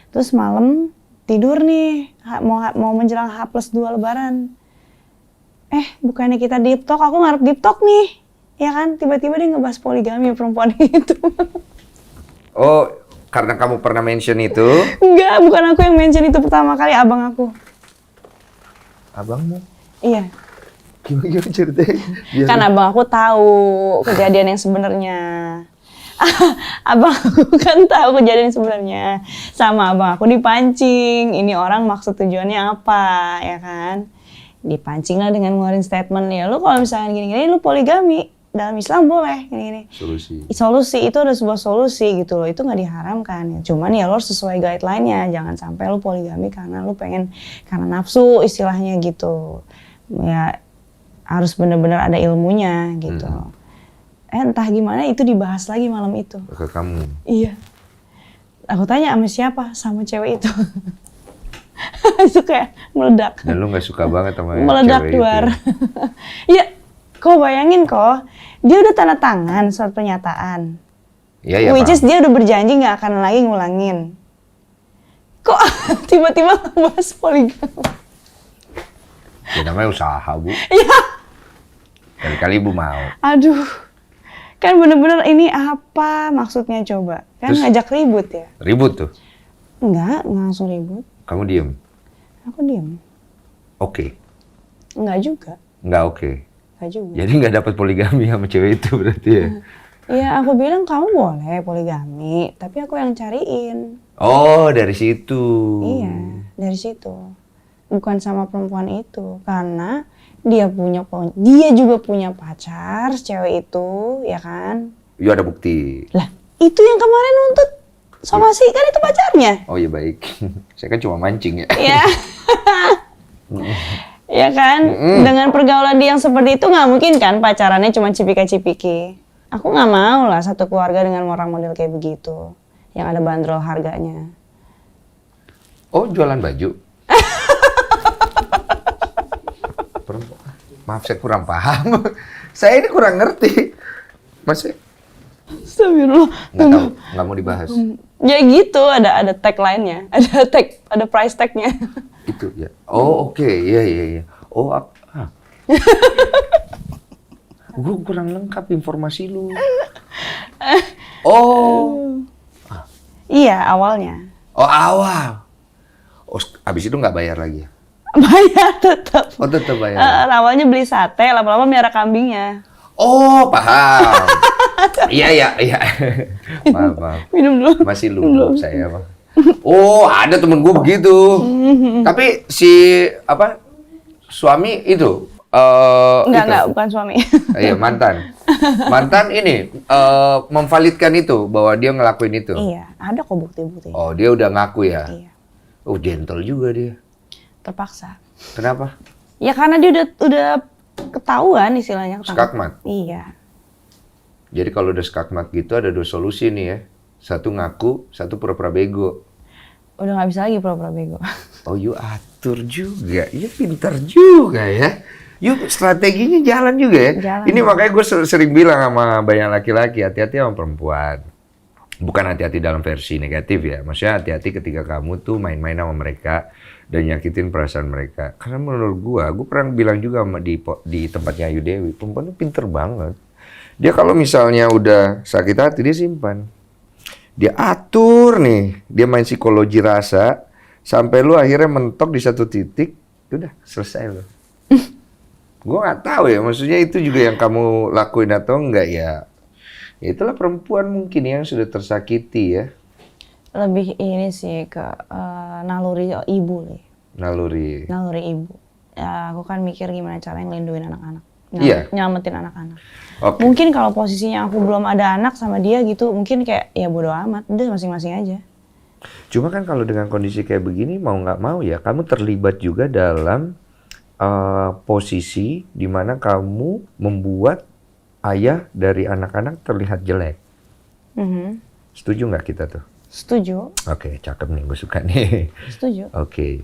Terus malam tidur nih, mau menjelang H+2 Lebaran. Bukannya kita deep talk, aku ngarep deep talk nih. Ya kan, tiba-tiba dia ngebahas poligami perempuan itu. Oh, karena kamu pernah mention itu? Enggak, bukan aku yang mention itu pertama kali, abang aku. Abangmu? Iya. Gimana ceritanya? Kan abang aku tahu kejadian yang sebenarnya. Abang aku kan tahu kejadian yang sebenarnya. Sama abang aku dipancing. Ini orang maksud tujuannya apa, ya kan? Dipancing lah dengan ngeluarin statement, ya lu kalau misalnya gini-gini, lu poligami. Dalam Islam boleh, gini-gini. Solusi, itu ada sebuah solusi gitu loh. Itu nggak diharamkan. Ya. Cuman ya lo harus sesuai guideline-nya. Jangan sampai lu poligami karena lu pengen, karena nafsu istilahnya gitu. Ya harus benar-benar ada ilmunya gitu. Entah gimana itu dibahas lagi malam itu. Ke kamu? Iya. Aku tanya sama siapa? Sama cewek itu. Itu kayak meledak. Dan lu nggak suka banget sama meledak cewek keluar. itu? Ya, kok bayangin kok, dia udah tanda tangan surat pernyataan. Iya, Which is dia udah berjanji nggak akan lagi ngulangin. Kok tiba-tiba bahas poligami? Ya namanya usaha, Bu. Iya. Kali-kali Ibu mau. Aduh. Kan bener-bener ini apa maksudnya coba? Kan Terus, ngajak ribut ya? Ribut tuh? Enggak langsung ribut. Kamu diem? Aku diem. Oke. Enggak juga. Nggak oke. Enggak juga. Jadi nggak dapat poligami sama cewek itu berarti ya? Iya, aku bilang kamu boleh poligami, tapi aku yang cariin. Oh, dari situ. Iya, dari situ. Bukan sama perempuan itu, karena dia juga punya pacar, cewek itu, ya kan? Iya, ada bukti. Lah, itu yang kemarin nuntut somasi, kan itu pacarnya. Oh iya, baik. Saya kan cuma mancing ya. Iya. Ya kan? Dengan pergaulan dia yang seperti itu nggak mungkin kan pacarannya cuma cipika-cipiki. Aku nggak mau lah satu keluarga dengan orang model kayak begitu. Yang ada bandrol harganya. Oh, jualan baju? Maaf, saya kurang paham. Saya ini kurang ngerti. Masih? Astagfirullah. Nggak tahu, nggak mau dibahas. Ya gitu, ada tag lainnya. Ada price tag-nya. Gitu ya. Oh, oke. Iya. Oh, gue kurang lengkap informasi lu. Oh. Iya, awalnya. Oh, awal. Oh, abis itu nggak bayar lagi ya? Bayar tetap. Oh, tetap bayar. Awalnya beli sate, lama-lama miara kambingnya. Oh, paham. Iya. Maaf. Minum dulu. Masih lupa saya, Bang. Oh, ada temen gue begitu. Tapi suami itu Enggak, bukan suami. Iya, mantan. Mantan ini memvalidkan itu bahwa dia ngelakuin itu. Iya, ada kok bukti-bukti. Oh, dia udah ngaku ya. Iya. Oh, gentle juga dia. Terpaksa. Kenapa? Ya karena dia udah ketahuan istilahnya. Skakmat. Iya. Jadi kalau udah skakmat gitu ada 2 solusi nih ya. Satu ngaku, satu pura-pura bego. Udah nggak bisa lagi pura-pura bego. Oh, you atur juga. You pintar juga ya. You strateginya jalan juga ya. Jalan. Ini makanya gue sering bilang sama banyak laki-laki, hati-hati sama perempuan. Bukan hati-hati dalam versi negatif ya. Maksudnya hati-hati ketika kamu tuh main-main sama mereka dan nyakitin perasaan mereka. Karena menurut gue pernah bilang juga sama di tempatnya Ayu Dewi, perempuan tuh pinter banget. Dia kalau misalnya udah sakit hati, dia simpan. Dia atur nih, dia main psikologi rasa, sampai lu akhirnya mentok di satu titik, udah selesai lu. Gue nggak tahu ya, maksudnya itu juga yang kamu lakuin atau enggak ya. Ya, itulah perempuan mungkin yang sudah tersakiti ya. Lebih ini sih ke naluri ibu nih. Naluri. Naluri ibu. Ya, aku kan mikir gimana caranya ngelindungin anak-anak. Iya. Nyelamatin anak-anak. Oke. Mungkin kalau posisinya aku belum ada anak sama dia gitu, mungkin kayak ya bodo amat, udah masing-masing aja. Cuma kan kalau dengan kondisi kayak begini mau nggak mau ya, kamu terlibat juga dalam posisi di mana kamu membuat ayah dari anak-anak terlihat jelek. Setuju nggak kita tuh? Setuju. Oke, cakep nih, gue suka nih. Setuju. Oke.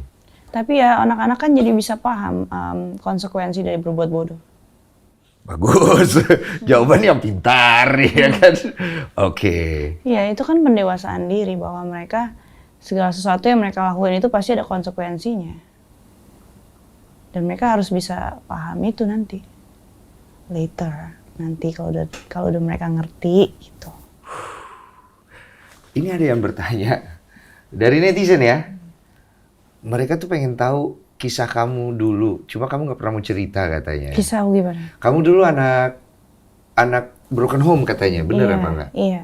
Tapi ya anak-anak kan jadi bisa paham konsekuensi dari berbuat bodoh. Bagus, jawaban yang pintar ya kan. Oke. Iya, itu kan pendewasaan diri bahwa mereka segala sesuatu yang mereka lakuin itu pasti ada konsekuensinya. Dan mereka harus bisa paham itu nanti. Later, nanti kalau udah mereka ngerti gitu. Ini ada yang bertanya dari netizen ya. Mereka tuh pengen tahu kisah kamu dulu, cuma kamu nggak pernah mau cerita katanya. Kisah aku gimana? Kamu dulu anak broken home katanya, bener Iya, apa enggak? Iya.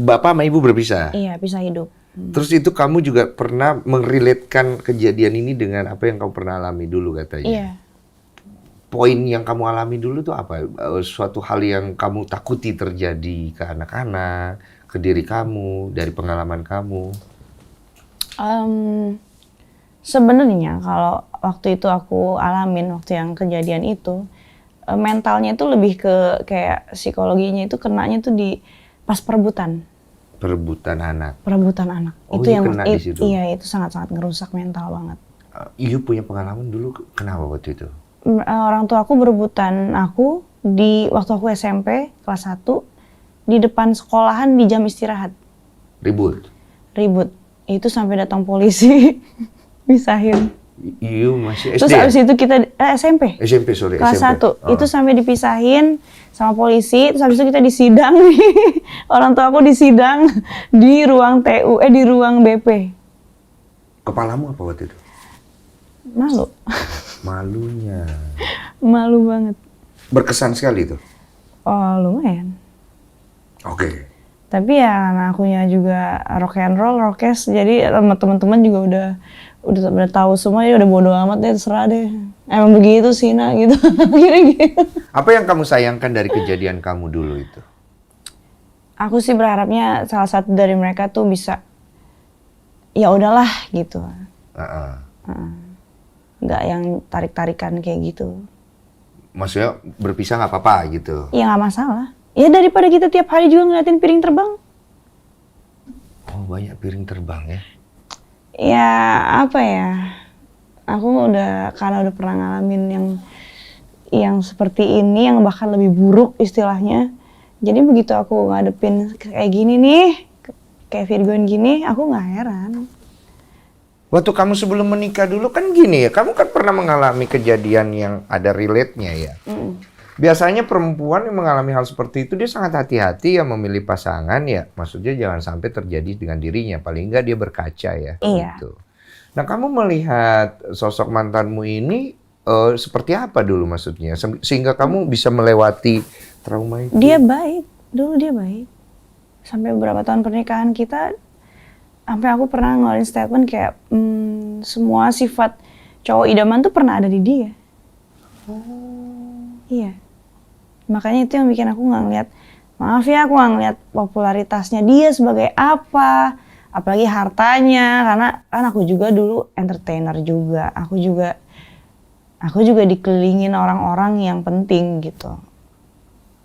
Bapak sama ibu berpisah. Iya, pisah hidup. Terus itu kamu juga pernah merelatekan kejadian ini dengan apa yang kamu pernah alami dulu katanya. Iya. Poin yang kamu alami dulu tuh apa? Suatu hal yang kamu takuti terjadi ke anak-anak, ke diri kamu, dari pengalaman kamu. Sebenarnya kalau waktu itu aku alamin, waktu yang kejadian itu, mentalnya itu lebih ke kayak psikologinya itu kenanya tuh di pas perebutan. Perebutan anak. Perebutan anak. Oh, itu iya, yang kena di situ. iya, itu sangat-sangat ngerusak mental banget. You punya pengalaman dulu kenapa waktu itu? Orang tua aku berebutan aku di waktu aku SMP kelas 1 di depan sekolahan di jam istirahat. Ribut. Itu sampai datang polisi misahin. You masih SD. Terus abis itu kita SMP. SMP sorry. Kelas SMP. 1. Itu sampai dipisahin sama polisi. Terus abis itu kita disidang nih. Orang tua aku disidang di ruang TU, di ruang BP. Kepalamu apa waktu itu? Malu. Malunya. Malu banget. Berkesan sekali itu. Oh, lumayan. Oke. Tapi ya karena akunya juga rock and roll, rockes, jadi teman-teman juga udah tahu semua, ya udah bodo amat deh, terserah deh. Emang begitu sih, Nak, gitu. Gitu. Apa yang kamu sayangkan dari kejadian kamu dulu itu? Aku sih berharapnya salah satu dari mereka tuh bisa, ya udahlah gitu. Nggak yang tarik-tarikan kayak gitu. Maksudnya berpisah nggak apa-apa gitu? Ya nggak masalah. Ya daripada kita tiap hari juga ngeliatin piring terbang. Oh, banyak piring terbang ya? Ya apa ya, aku karena udah pernah ngalamin yang seperti ini, yang bahkan lebih buruk istilahnya. Jadi begitu aku ngadepin kayak gini nih, kayak Virgon gini, aku nggak heran. Waktu kamu sebelum menikah dulu kan gini ya, kamu kan pernah mengalami kejadian yang ada relate-nya ya. Biasanya perempuan yang mengalami hal seperti itu dia sangat hati-hati ya memilih pasangan ya. Maksudnya jangan sampai terjadi dengan dirinya, paling enggak dia berkaca ya. Iya. Gitu. Nah, kamu melihat sosok mantanmu ini seperti apa dulu maksudnya? Sehingga kamu bisa melewati trauma itu? Dia baik, dulu dia baik. Sampai beberapa tahun pernikahan kita, sampai aku pernah ngeluarin statement kayak semua sifat cowok idaman tuh pernah ada di dia. Iya. Makanya itu yang bikin aku nggak ngeliat, maaf ya aku nggak ngeliat popularitasnya dia sebagai apa, apalagi hartanya, karena kan aku juga dulu entertainer juga, aku juga dikelilingin orang-orang yang penting gitu.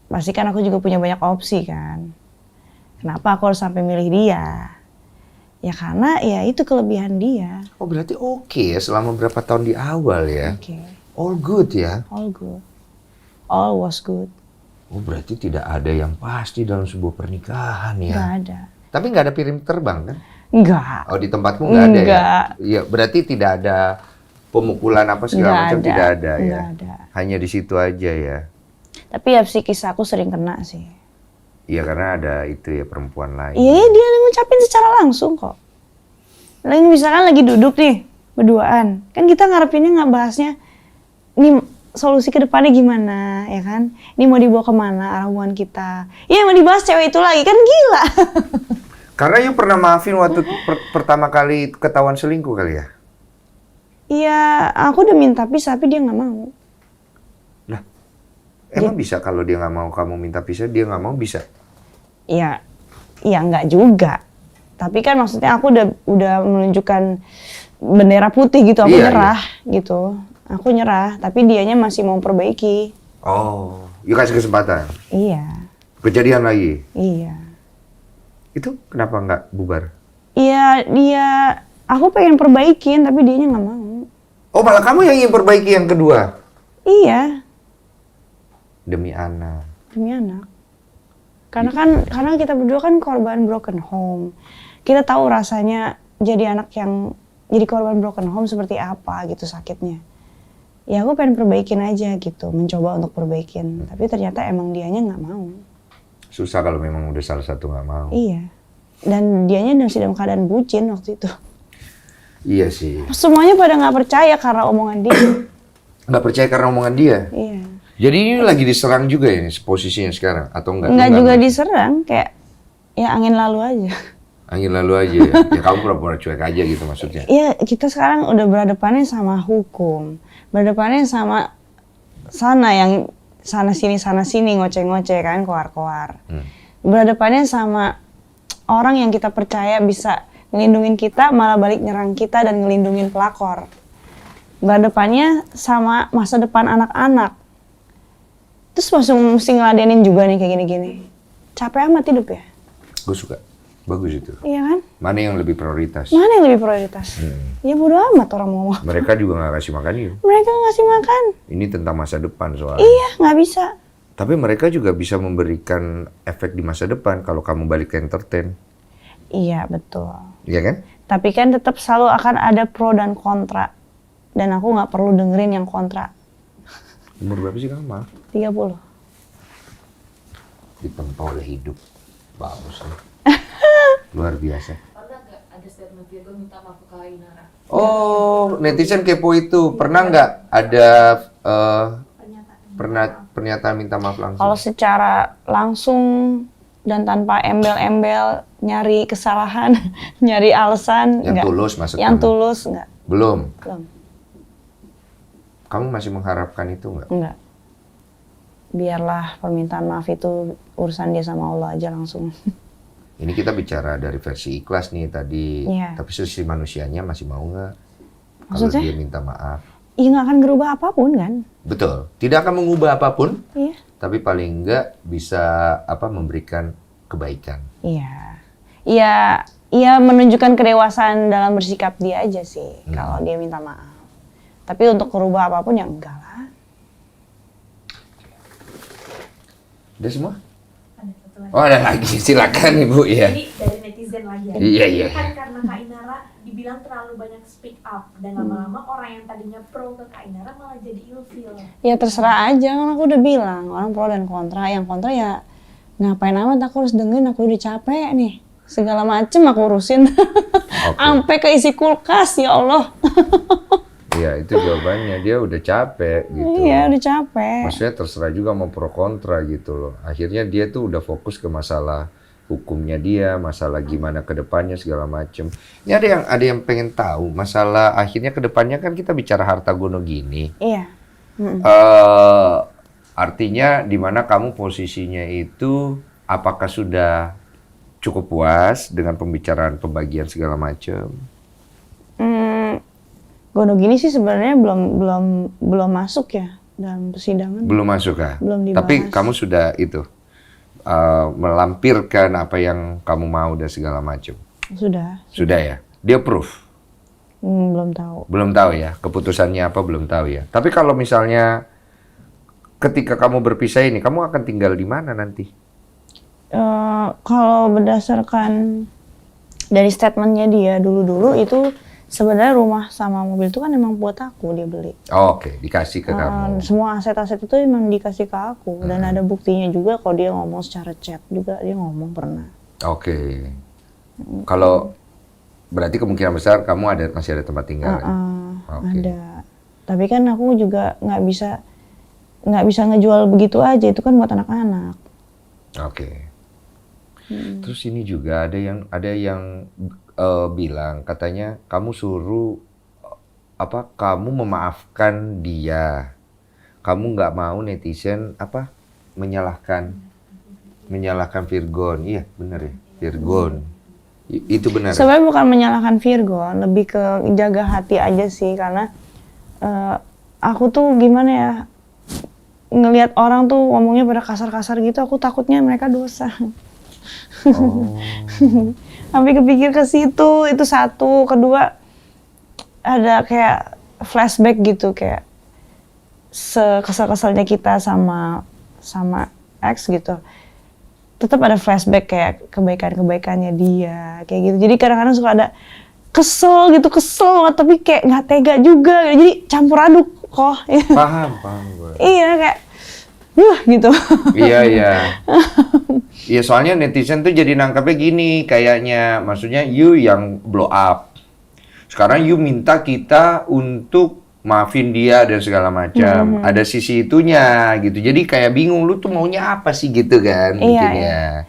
Pasti kan aku juga punya banyak opsi kan. Kenapa aku harus sampai milih dia? Ya karena ya itu kelebihan dia. Oh, berarti oke ya selama berapa tahun di awal ya? Oke. All good ya? All good. All was good. Oh, berarti tidak ada yang pasti dalam sebuah pernikahan ya? Nggak ada. Tapi nggak ada piring terbang kan? Nggak. Oh, di tempatmu nggak ada Nggak. ya? Iya, berarti tidak ada pemukulan apa segala Nggak macam, ada. tidak ada ya? Nggak ada. Hanya di situ aja ya? Tapi ya psikis aku sering kena sih. Iya, karena ada itu ya perempuan lain. Iya, dia ngucapin secara langsung kok. Lain misalkan lagi duduk nih, berduaan. Kan kita ngarepinnya nggak bahasnya, nih solusi ke depannya gimana, ya kan? Ini mau dibawa kemana arah hubungan kita? Iya, mau dibahas cewek itu lagi, kan gila. Karena you pernah maafin waktu pertama kali ketahuan selingkuh kali ya? Iya, aku udah minta pisah, tapi dia nggak mau. Lah, emang bisa kalau dia nggak mau kamu minta pisah, dia nggak mau bisa? Iya, iya nggak juga. Tapi kan maksudnya aku udah menunjukkan bendera putih gitu, aku nyerah gitu. Aku nyerah, tapi dianya masih mau perbaiki. Oh, you kasih kesempatan? Iya. Kejadian lagi? Iya. Itu kenapa nggak bubar? Iya, aku pengen perbaikin, tapi dianya nggak mau. Oh, malah kamu yang ingin perbaiki yang kedua? Iya. Demi anak. Demi anak. Karena kita berdua kan korban broken home. Kita tahu rasanya jadi korban broken home seperti apa gitu sakitnya. Ya aku pengen perbaikin aja gitu, mencoba untuk perbaikin. Tapi ternyata emang dianya nggak mau. Susah kalau memang udah salah satu nggak mau. Iya. Dan dianya masih dalam keadaan bucin waktu itu. Iya sih. Semuanya pada nggak percaya karena omongan dia. Nggak percaya karena omongan dia? Iya. Jadi ini lagi diserang juga ya posisinya sekarang? Atau enggak? Nggak juga diserang, kayak ya angin lalu aja. Angin lalu aja ya? Ya kamu pura-pura cuek aja gitu maksudnya? Iya, kita sekarang udah berhadapannya sama hukum. Berhadapannya sama sana sini ngoceh-ngoceh kan, koar-koar. Berhadapannya sama orang yang kita percaya bisa ngelindungin kita, malah balik nyerang kita dan ngelindungin pelakor. Berhadapannya sama masa depan anak-anak. Terus mesti ngeladenin juga nih kayak gini-gini. Capek amat hidup ya? Gue suka. Bagus itu. Iya kan? Mana yang lebih prioritas? Mana yang lebih prioritas? Ya bodo amat orang mau. Mereka juga nggak kasih makan you. Mereka ngasih makan. Ini tentang masa depan soalnya. Iya, nggak bisa. Tapi mereka juga bisa memberikan efek di masa depan kalau kamu balik ke entertain. Iya, betul. Iya kan? Tapi kan tetap selalu akan ada pro dan kontra. Dan aku nggak perlu dengerin yang kontra. Umur berapa sih kamu? 30. Ditempa oleh hidup. Bagus nih. Luar biasa. Pernah nggak ada statement dia, gue minta maaf ke Kak Inara? Oh, netizen kepo itu. Pernah nggak ada pernyataan minta maaf langsung? Kalau secara langsung dan tanpa embel-embel nyari kesalahan, nyari alasan, Yang enggak. tulus maksudnya? Yang tulus enggak. Belum. Belum. Kamu masih mengharapkan itu nggak? Enggak. Biarlah permintaan maaf itu urusan dia sama Allah aja langsung. Ini kita bicara dari versi ikhlas nih tadi, Iya. tapi sisi manusianya masih mau nggak? Kalau Maksudnya? dia minta maaf. Iya nggak akan gerubah apapun kan? Betul, tidak akan mengubah apapun, Iya. tapi paling nggak bisa memberikan kebaikan. Iya. Iya menunjukkan kedewasaan dalam bersikap dia aja sih kalau dia minta maaf. Tapi untuk merubah apapun ya enggak lah. Udah semua? Ada satu lagi. Oh ada lagi, silakan Ibu ya. Jadi dari netizen lagi ya. Iya, iya. Kan karena Kak Inara dibilang terlalu banyak speak up dan lama-lama orang yang tadinya pro ke Kak Inara malah jadi ilfil. Ya terserah aja, kan aku udah bilang orang pro dan kontra. Yang kontra ya ngapain amat, aku harus dengerin, aku udah capek nih. Segala macem aku urusin. Sampai ke isi kulkas, ya Allah. Iya itu jawabannya, dia udah capek gitu. Iya udah capek. Maksudnya terserah juga mau pro kontra gitu loh. Akhirnya dia tuh udah fokus ke masalah hukumnya dia, masalah gimana ke depannya segala macem. Ini ada yang pengen tahu masalah akhirnya ke depannya kan kita bicara harta gono gini. Iya. Artinya di mana kamu posisinya itu apakah sudah cukup puas dengan pembicaraan pembagian segala macem? Gono gini sih sebenarnya belum masuk ya dalam persidangan. Belum masuk ya? Belum dibahas. Tapi kamu sudah itu melampirkan apa yang kamu mau dan segala macam. Sudah. Sudah ya? Dia proof? Belum tahu. Belum tahu ya? Keputusannya apa belum tahu ya? Tapi kalau misalnya ketika kamu berpisah ini, kamu akan tinggal di mana nanti? Kalau berdasarkan dari statementnya dia dulu-dulu itu sebenarnya rumah sama mobil itu kan emang buat aku, dia beli. Oh, oke, dikasih ke kamu. Semua aset-aset itu emang dikasih ke aku. Dan ada buktinya juga kalau dia ngomong secara chat juga, dia ngomong pernah. Oke. Kalau berarti kemungkinan besar kamu masih ada tempat tinggal. Ya? Oke. Ada. Tapi kan aku juga nggak bisa nggak bisa ngejual begitu aja, itu kan buat anak-anak. Oke. Terus ini juga ada yang bilang katanya kamu suruh kamu memaafkan dia. Kamu nggak mau netizen menyalahkan Virgon. Iya, benar ya, Virgon. Itu benar. Sebenarnya bukan menyalahkan Virgon, lebih ke jaga hati aja sih, karena aku tuh gimana ya, ngelihat orang tuh ngomongnya pada kasar-kasar gitu, aku takutnya mereka dosa. Oh. Sampai kepikir ke situ, itu satu. Kedua, ada kayak flashback gitu, kayak sekesal-kesalnya kita sama ex gitu. Tetap ada flashback kayak kebaikan-kebaikannya dia, kayak gitu. Jadi kadang-kadang suka ada kesel banget, tapi kayak nggak tega juga. Jadi campur aduk kok. Paham gue. Iya, kayak gitu. Iya. Iya, soalnya netizen tuh jadi nangkapnya gini, kayaknya maksudnya you yang blow up. Sekarang you minta kita untuk maafin dia dan segala macam. Ada sisi itunya gitu. Jadi kayak bingung, lu tuh maunya apa sih gitu kan? Mungkin ya.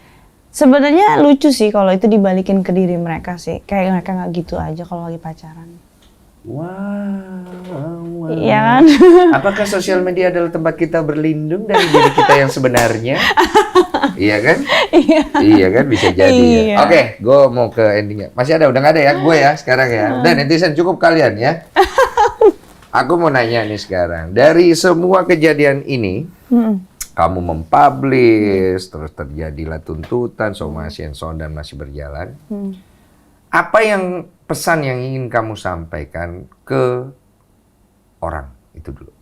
Sebenarnya lucu sih kalau itu dibalikin ke diri mereka sih. Kayak mereka nggak gitu aja kalau lagi pacaran. Wow. Iya kan? Apakah sosial media adalah tempat kita berlindung dari diri kita yang sebenarnya? Iya kan? Iya kan, bisa jadi Iya. ya. Oke, gue mau ke endingnya. Masih ada, udah nggak ada ya? Gue ya sekarang ya. Udah, netizen cukup kalian ya. Aku mau nanya nih sekarang. Dari semua kejadian ini, kamu mempublish, terus terjadilah tuntutan, somasi and so on, dan masih berjalan. Apa yang pesan yang ingin kamu sampaikan ke orang itu dulu?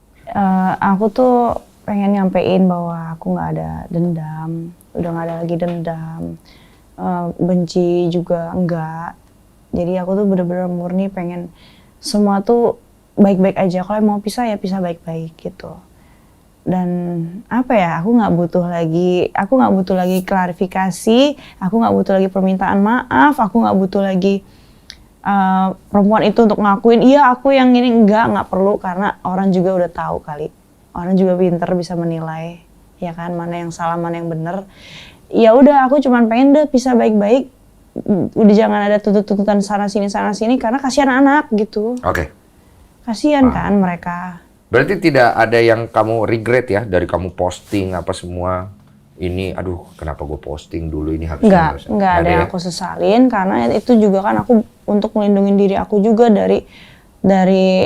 Aku tuh pengen nyampein bahwa aku nggak ada dendam, udah nggak ada lagi dendam, benci juga enggak. Jadi aku tuh bener-bener murni pengen semua tuh baik-baik aja. Kalau mau pisah ya pisah baik-baik gitu. Dan apa ya, aku nggak butuh lagi klarifikasi, aku nggak butuh lagi permintaan maaf, aku nggak butuh lagi perempuan itu untuk ngakuin iya aku yang ini, nggak perlu, karena orang juga udah tahu kali, orang juga pinter bisa menilai ya kan, mana yang salah mana yang bener. Ya udah, aku cuman pengen deh pisah baik-baik, udah jangan ada tuntutan sana sini karena kasihan anak gitu. Oke. Kasihan kan mereka. Berarti tidak ada yang kamu regret ya dari kamu posting apa semua ini, aduh kenapa gue posting dulu ini harusnya. Nggak ada yang aku sesalin, karena itu juga kan aku untuk melindungi diri aku juga dari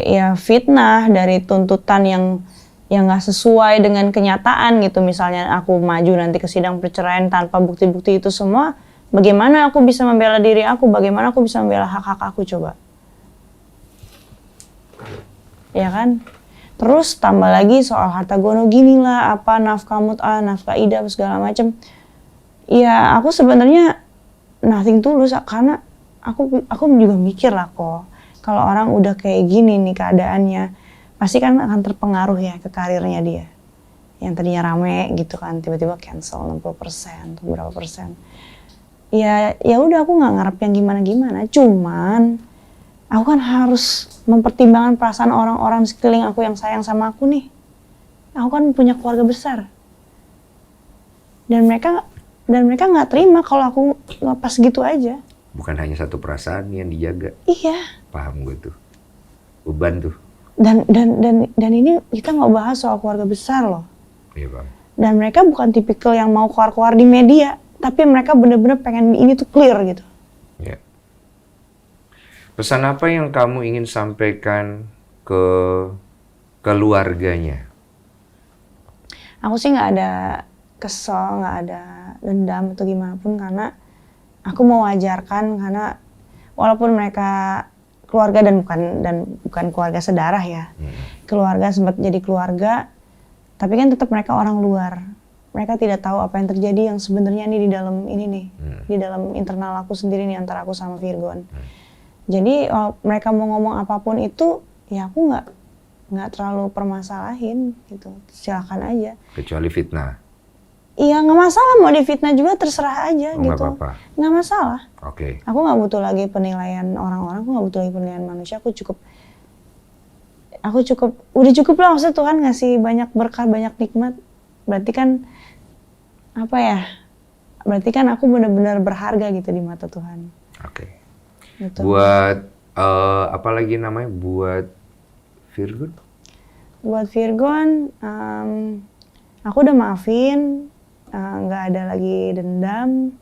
ya fitnah, dari tuntutan yang nggak sesuai dengan kenyataan gitu. Misalnya aku maju nanti ke sidang perceraian tanpa bukti-bukti itu semua, bagaimana aku bisa membela diri aku, bagaimana aku bisa membela hak-hak aku coba. Ya kan? Terus tambah lagi soal harta gono gini lah, apa nafkah mut'ah, nafkah idah, segala macem. Ya aku sebenarnya nothing tulus, karena aku juga mikir lah kok, kalau orang udah kayak gini nih keadaannya, pasti kan akan terpengaruh ya ke karirnya dia. Yang tadinya rame gitu kan, tiba-tiba cancel 60% atau berapa persen. Ya udah, aku nggak ngarep yang gimana-gimana, cuman aku kan harus mempertimbangkan perasaan orang-orang sekeliling aku yang sayang sama aku nih. Aku kan punya keluarga besar. Dan mereka nggak terima kalau aku lepas gitu aja. Bukan hanya satu perasaan yang dijaga. Iya. Paham gue tuh. Beban tuh. Dan ini kita nggak bahas soal keluarga besar loh. Iya, Bang. Dan mereka bukan tipikal yang mau keluar-keluar di media, tapi mereka bener-bener pengen ini tuh clear gitu. Iya. Pesan apa yang kamu ingin sampaikan ke keluarganya? Aku sih nggak ada kesel, nggak ada dendam atau gimana pun, karena aku mau wajarkan, karena walaupun mereka keluarga dan bukan keluarga sedarah ya, keluarga sempat jadi keluarga, tapi kan tetap mereka orang luar. Mereka tidak tahu apa yang terjadi yang sebenarnya ini di dalam ini nih, di dalam internal aku sendiri nih, antara aku sama Virgon. Jadi mereka mau ngomong apapun itu, ya aku nggak terlalu permasalahin gitu, silakan aja. Kecuali fitnah. Iya, nggak masalah, mau difitnah juga terserah aja gitu. Nggak apa-apa. Nggak masalah. Oke. Aku nggak butuh lagi penilaian orang-orang, aku nggak butuh lagi penilaian manusia, aku cukup aku udah cukup lah, maksudnya Tuhan ngasih banyak berkah, banyak nikmat. Berarti kan apa ya? Berarti kan aku benar-benar berharga gitu di mata Tuhan. Oke. Gitu. Buat apa lagi namanya? Buat Virgon? Buat Virgon, aku udah maafin, nggak ada lagi dendam,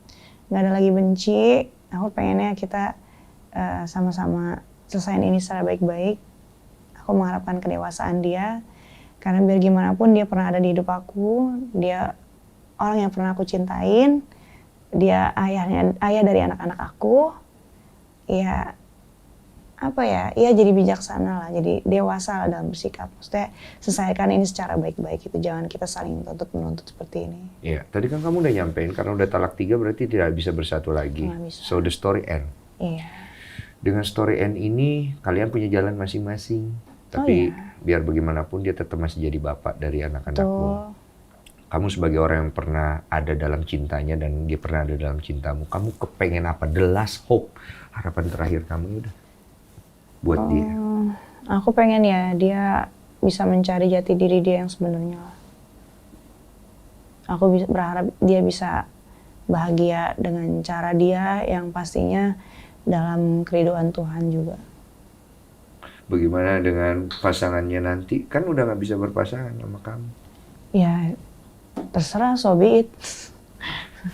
nggak ada lagi benci. Aku pengennya kita sama-sama selesaiin ini secara baik-baik. Aku mengharapkan kedewasaan dia, karena biar gimana pun dia pernah ada di hidup aku. Dia orang yang pernah aku cintain. Dia ayah dari anak-anak aku. Ya apa ya? Ia jadi bijaksana lah, jadi dewasa lah dalam bersikap. Maksudnya selesaikan ini secara baik-baik itu. Jangan kita saling menuntut seperti ini. Iya, tadi kan kamu udah nyampein karena udah talak 3 berarti tidak bisa bersatu lagi. Nggak bisa. So the story end. Iya. Dengan story end ini kalian punya jalan masing-masing. Tapi biar bagaimanapun dia tetap masih jadi bapak dari anak-anakmu. Tuh. Kamu sebagai orang yang pernah ada dalam cintanya dan dia pernah ada dalam cintamu. Kamu kepengen apa? The last hope. Harapan terakhir kamu udah buat dia. Aku pengen ya dia bisa mencari jati diri dia yang sebenarnya. Aku berharap dia bisa bahagia dengan cara dia yang pastinya dalam keridhaan Tuhan juga. Bagaimana dengan pasangannya nanti? Kan udah nggak bisa berpasangan sama kamu. Ya terserah, so be it.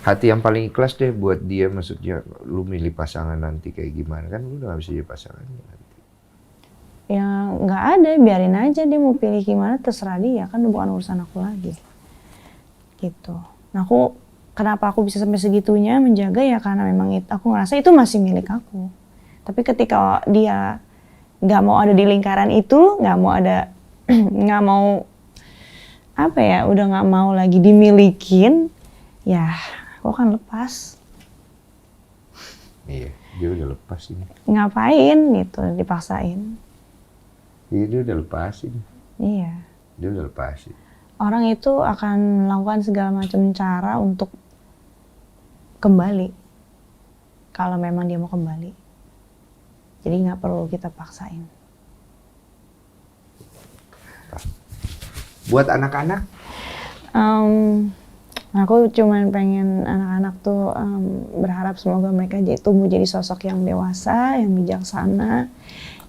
Hati yang paling ikhlas deh buat dia, maksudnya lu milih pasangan nanti kayak gimana, kan lu udah gak bisa jadi pasangannya nanti. Ya nggak ada, biarin aja dia mau pilih gimana, terserah dia, kan bukan urusan aku lagi. Gitu. Nah kenapa aku bisa sampai segitunya menjaga ya karena memang aku ngerasa itu masih milik aku. Tapi ketika dia nggak mau ada di lingkaran itu, nggak mau ada, nggak mau apa ya, udah nggak mau lagi dimilikin, ya aku akan lepas. Iya, dia udah lepas ini. Ngapain gitu dipaksain? Iya, dia udah lepasin. Iya. Dia udah lepasin. Orang itu akan melakukan segala macam cara untuk kembali. Kalau memang dia mau kembali. Jadi nggak perlu kita paksain. Buat anak-anak? Aku cuman pengen anak-anak tuh berharap semoga mereka tumbuh jadi sosok yang dewasa, yang bijaksana,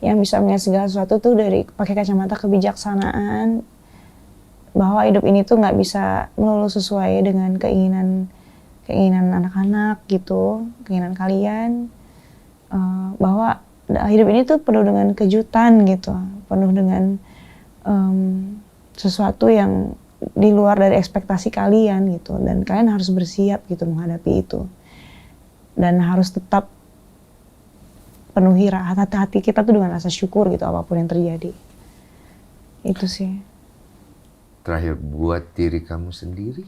yang bisa melihat segala sesuatu tuh dari pakai kacamata kebijaksanaan, bahwa hidup ini tuh nggak bisa melulu sesuai dengan keinginan anak-anak gitu, keinginan kalian, bahwa hidup ini tuh penuh dengan kejutan gitu, penuh dengan sesuatu yang di luar dari ekspektasi kalian gitu, dan kalian harus bersiap gitu menghadapi itu, dan harus tetap penuhi hati kita tuh dengan rasa syukur gitu apapun yang terjadi. Itu sih. Terakhir, buat diri kamu sendiri,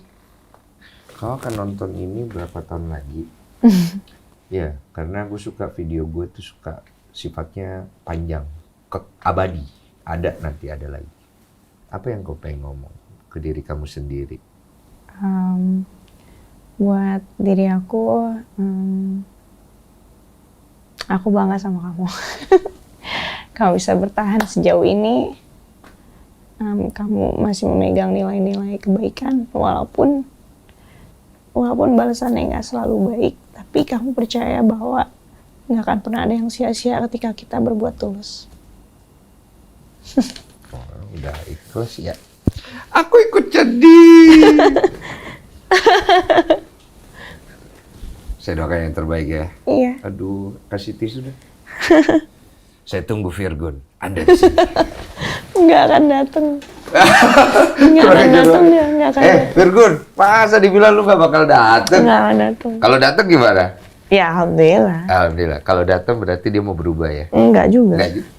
kau akan nonton ini berapa tahun lagi? Ya, karena gue suka video gue tuh suka sifatnya panjang, abadi, ada nanti ada lagi. Apa yang kau pengen ngomong ke diri kamu sendiri? Buat diri aku bangga sama kamu. Kamu bisa bertahan sejauh ini. Kamu masih memegang nilai-nilai kebaikan, walaupun balasannya nggak selalu baik, tapi kamu percaya bahwa nggak akan pernah ada yang sia-sia ketika kita berbuat tulus. Udah ikhlas ya. Aku ikut sedih. Saya doakan yang terbaik ya. Iya. Aduh, kasih tisu deh. Saya tunggu Virgon. Anda di sini. Nggak akan datang. Nggak akan datang dia. Nggak akan datang. Virgon, masa dibilang lu nggak bakal datang? Nggak akan datang. Kalau datang gimana? Ya alhamdulillah. Alhamdulillah. Kalau datang berarti dia mau berubah ya? Enggak juga. Enggak juga.